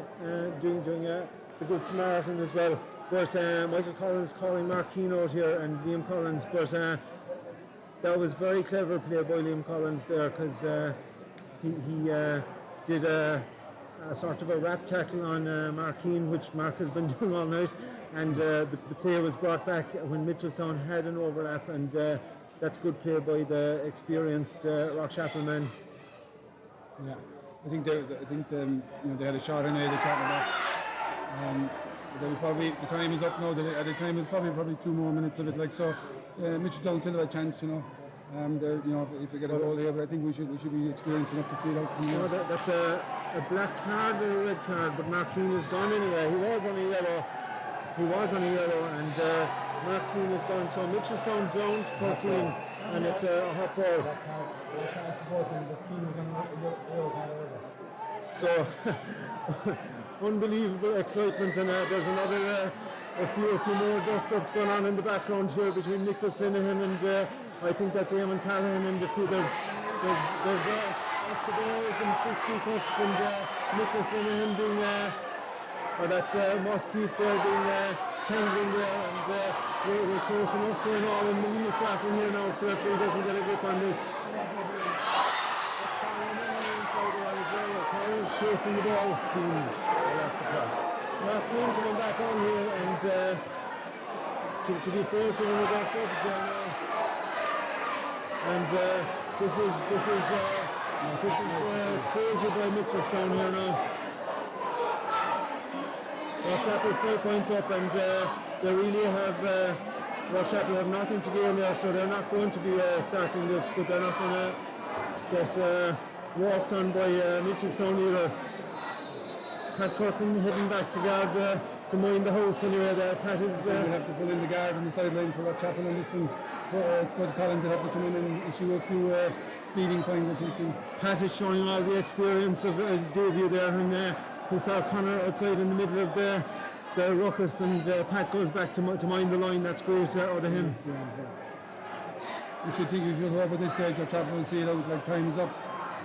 doing the good Samaritan as well. But Michael Collins calling Mark Keane out here and Liam Collins, but that was very clever play by Liam Collins there, because he did a sort of a rap tackle on Mark Keane, which Mark has been doing all night, and the play was brought back when Mitchelstown had an overlap, and that's good play by the experienced Rockchapel men. Yeah, I think they had a shot anyway. They shot it off. The time is up now. The time is probably 2 more minutes of it. Like so, Mitchelstown still have a chance, You know, if we get a goal here, but I think we should be experienced enough to see it out. No, that's a black card or a red card, but Mark Keane is gone anyway. He was on a yellow, and Mark Keane is gone. So Mitchelstown down to 13, and it's a hot ball. So unbelievable excitement, and there's another a few more dust-ups going on in the background here between Nicholas Linehan and I think that's Eamon Callahan, and there's off the balls and frisbee cuts, and Nicholas Linehan being that's Moss Keefe there being tangling there, and we're close enough to an all, and Lee starting here now if the referee doesn't get a grip on this. Collins chasing the ball. Mark Keane coming back on here, and to be fair to him, we got surface there now. And this is crazy by Mitchelstown here now. Rockchapel 5 points up, and they really have Rockchapel have nothing to gain there, so they're not going to be starting this, but they're not going to get walked on by Mitchelstown either. Pat Curtin heading back to guard to mind the house anyway there. Pat is... we'll have to pull in the guard on the sideline for Rockchapel on this one. Spud Collins will have to come in and issue a few speeding fines or something. Pat is showing all the experience of his debut there, and we saw Connor outside in the middle of the ruckus, and Pat goes back to mind the line. That's great out of him. You should think you should hope at this stage Rockchapel will see it out like time is up.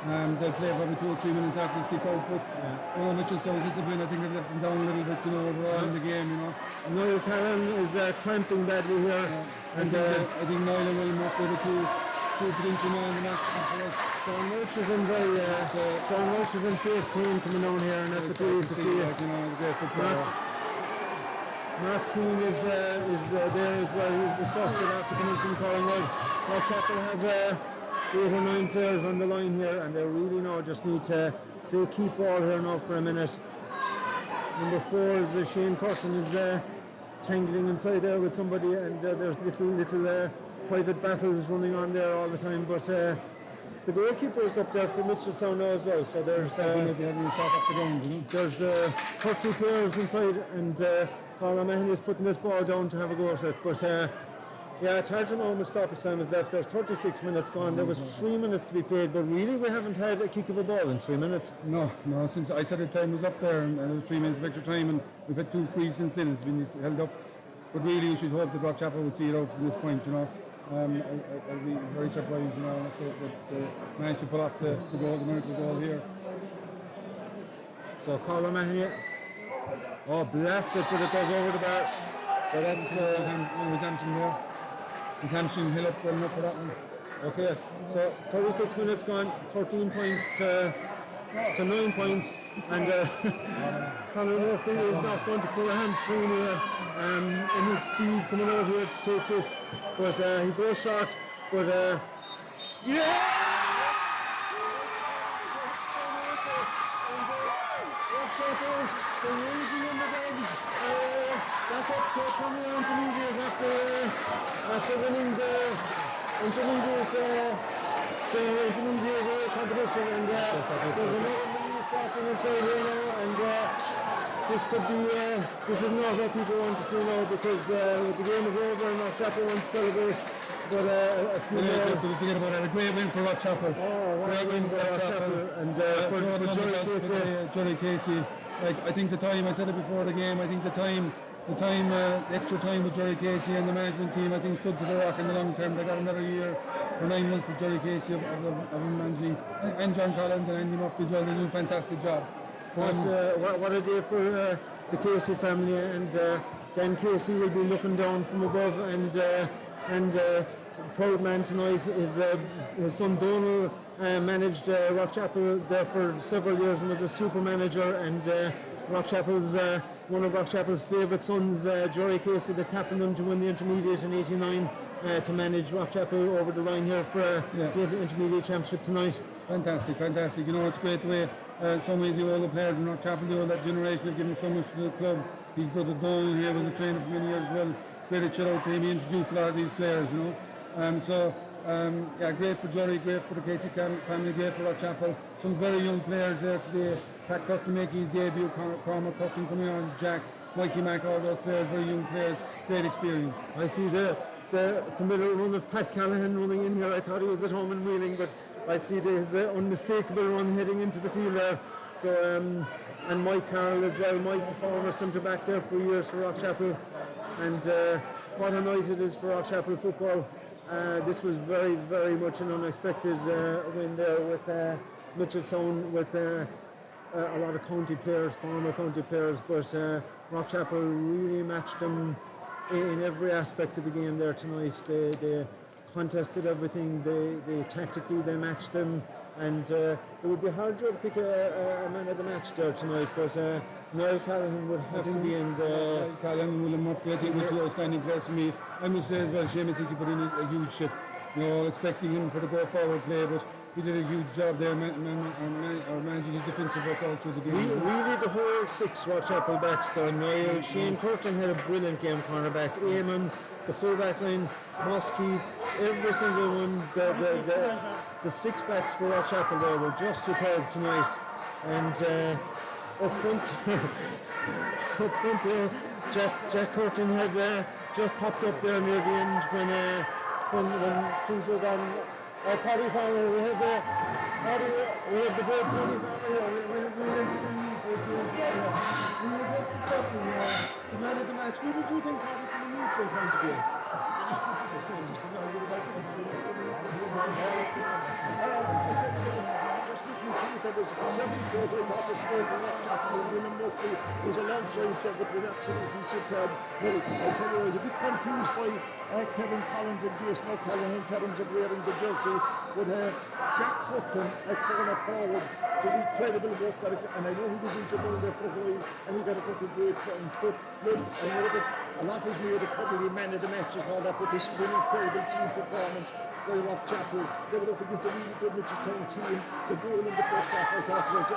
They'll play probably 2 or 3 minutes after this kick out, but Mitchelstown's discipline, I think they've left them down a little bit, overall in the game, Noel Callan is cramping badly here, and I think Noel will most be the two potential men in the match. John Welsh is in John Welsh is in face pain coming down here, and that's a pity to see. Mark Keane is there as well. He was disgusted after coming from Collingwood. Rockchapel have 8 or 9 players on the line here, and they really now just need to keep ball here now for a minute. Number 4 is Shane Curtin is tangling inside there with somebody, and there's little private battles running on there all the time, but the goalkeeper is up there for Mitchelstown now as well, so there's 30 players inside, and Colin Mahoney is putting this ball down to have a go at it, but yeah, it's hard to know how much stoppage time is left. There's 36 minutes gone. There was 3 minutes to be played, but really we haven't had a kick of a ball in 3 minutes. No, since I said the time was up there, and it was 3 minutes of extra time, and we've had 2 frees since then. It's been held up. But really, you should hope that Rockchapel will see it out from this point, I'll be very surprised, if they managed to pull off the miracle goal here. So Colin Mahoney, blast it, but it goes over the bar. So that's his hamstring held up well enough for that one. Okay, so 36 minutes gone, 13 points to 9 points, and Conor Murphy is not going to pull a hamstring in his speed coming out here to take this, but he goes short, but back up to Premier Intermediate after winning the intermediate competition, and there's another release starting inside here now, and this is not what people want to see now, because the game is over and Rockchapel want to celebrate, but a few more. Forget about it. A great win for Rockchapel. Great win for Rockchapel, and for Johnny Casey. Like, I think the time, I said it before the game, I think the extra time with Jerry Casey and the management team, I think stood to the rock in the long term. They got another year or 9 months with Jerry Casey of managing, and John Collins and Andy Murphy as well. They do a fantastic job. What a day for the Casey family, and Dan Casey will be looking down from above, and proud man tonight. His son Donald managed Rockchapel there for several years and was a super manager, and Rockchapel's one of Rockchapel's favourite sons, Jory Casey, that captained them to win the intermediate in '89, to manage Rockchapel over the line here for the intermediate championship tonight. Fantastic. It's great the way so many of the older players in Rockchapel, that generation, have given so much to the club. His brother Donald here was a trainer for many years as well. It's great to shout out to him. He introduced a lot of these players, So Yeah, great for Jory, great for the Casey family, great for Rockchapel. Some very young players there today. Pat Curtin making his debut, Cormac Curtin coming on, Jack, Mikey Mack, all those players, very young players, great experience. I see the familiar run of Pat Callahan running in here. I thought he was at home in Wheeling, but I see his unmistakable run heading into the field there. So, and Mike Carroll as well, Mike, the former centre back there for years for Rockchapel. And what a night it is for Rockchapel football. This was very, very much an unexpected win there with Mitchelstown, with a lot of county players, former county players, but Rockchapel really matched them in every aspect of the game there tonight. They contested everything, they tactically they matched them, and it would be hard to pick a man of the match there tonight, but Niall Callahan would have to be in the... Callahan and William Murphy, I think, were two outstanding players for me. I must say as well, Seamus, he put in a huge shift. You know, expecting him for the go-forward play, but he did a huge job there, managing his defensive work all through the game. Really, the whole six Rockchapel backs there. Niall, Shane Curtin had a brilliant game, cornerback. Eamon, the full-back line, Moskeith, every single one. The six backs for Rockchapel there were just superb tonight. And up front there, Jack Curtin had just popped up there near the end when things were gone. Paddy Farmer, we have the great Paddy Farmer here. We were just discussing the man of the match. Who did you think, Paddy, from the neutral point of view? Just looking to it, there was 7 goals. I thought was for Rockchapel. William Murphy was alongside, so it was absolutely superb. Well, I tell you, I was a bit confused by Kevin Collins and Jason O'Callaghan in terms of wearing the jersey, but Jack Curtin at corner forward did incredible work, and I know he was injured down there for a while, and he got a couple of great points. But look, and a lot of us knew that probably man of the matches and all that, but this was an incredible team performance by Rockchapel. They were up against a really good Mitchelstown team. The goal in the first half, I thought, was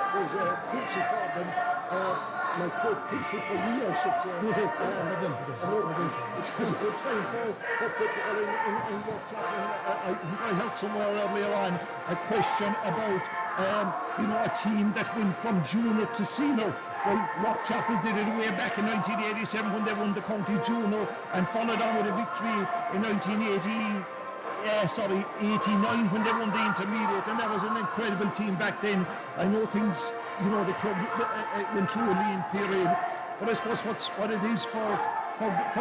crucial for them. Crucial for me, I should say. Yes, it's a good time for football in Rockchapel. I think I heard somewhere earlier on a question about a team that went from junior to senior. Well, Rockchapel did it way back in 1987 when they won the county junior and followed on with a victory in 89 when they won the intermediate, and that was an incredible team back then. I know things, the club went through a lean period, but I suppose what it is for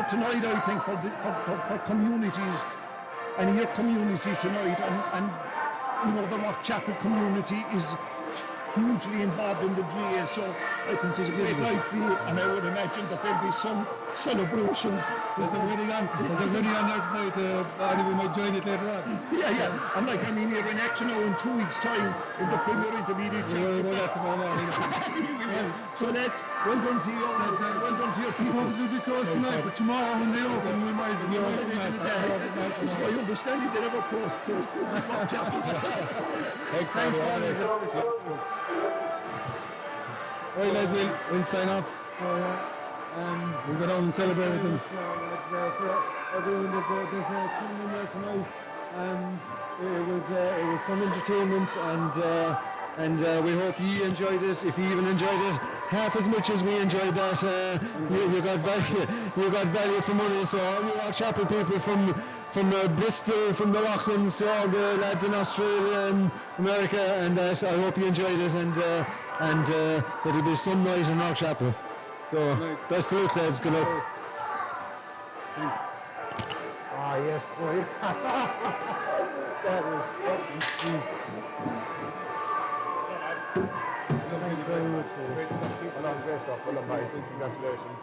tonight, I think, for communities, and your community tonight, and the Rockchapel community is hugely involved in the GA, so I think it's a great night for you, and I would imagine that there'll be some celebrations. There's a wedding on there tonight, we might join it later on. Yeah, and you're in action now in 2 weeks' time in the Premier Intermediate Championship. We'll that tomorrow morning. So that's well done to your people. Pubs will be closed tonight, but tomorrow when they open, we might It's my understanding they never close Rockchapel. Thanks, Right, lads, we'll sign off. We'll go down and celebrate with them. For everyone that's tuning in there tonight. It was some entertainment, and we hope you enjoyed it. If you even enjoyed it half as much as we enjoyed that, you got value for money. So all you Rockchapel people from Bristol, from the Rocklands to all the lads in Australia and America, and that, I hope you enjoyed it, and it'll be some night in Rockchapel. So best of luck, lads. Good luck. Thanks. Ah, yes. Thanks very much. Great stuff. Well done, guys. Congratulations.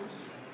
Secours.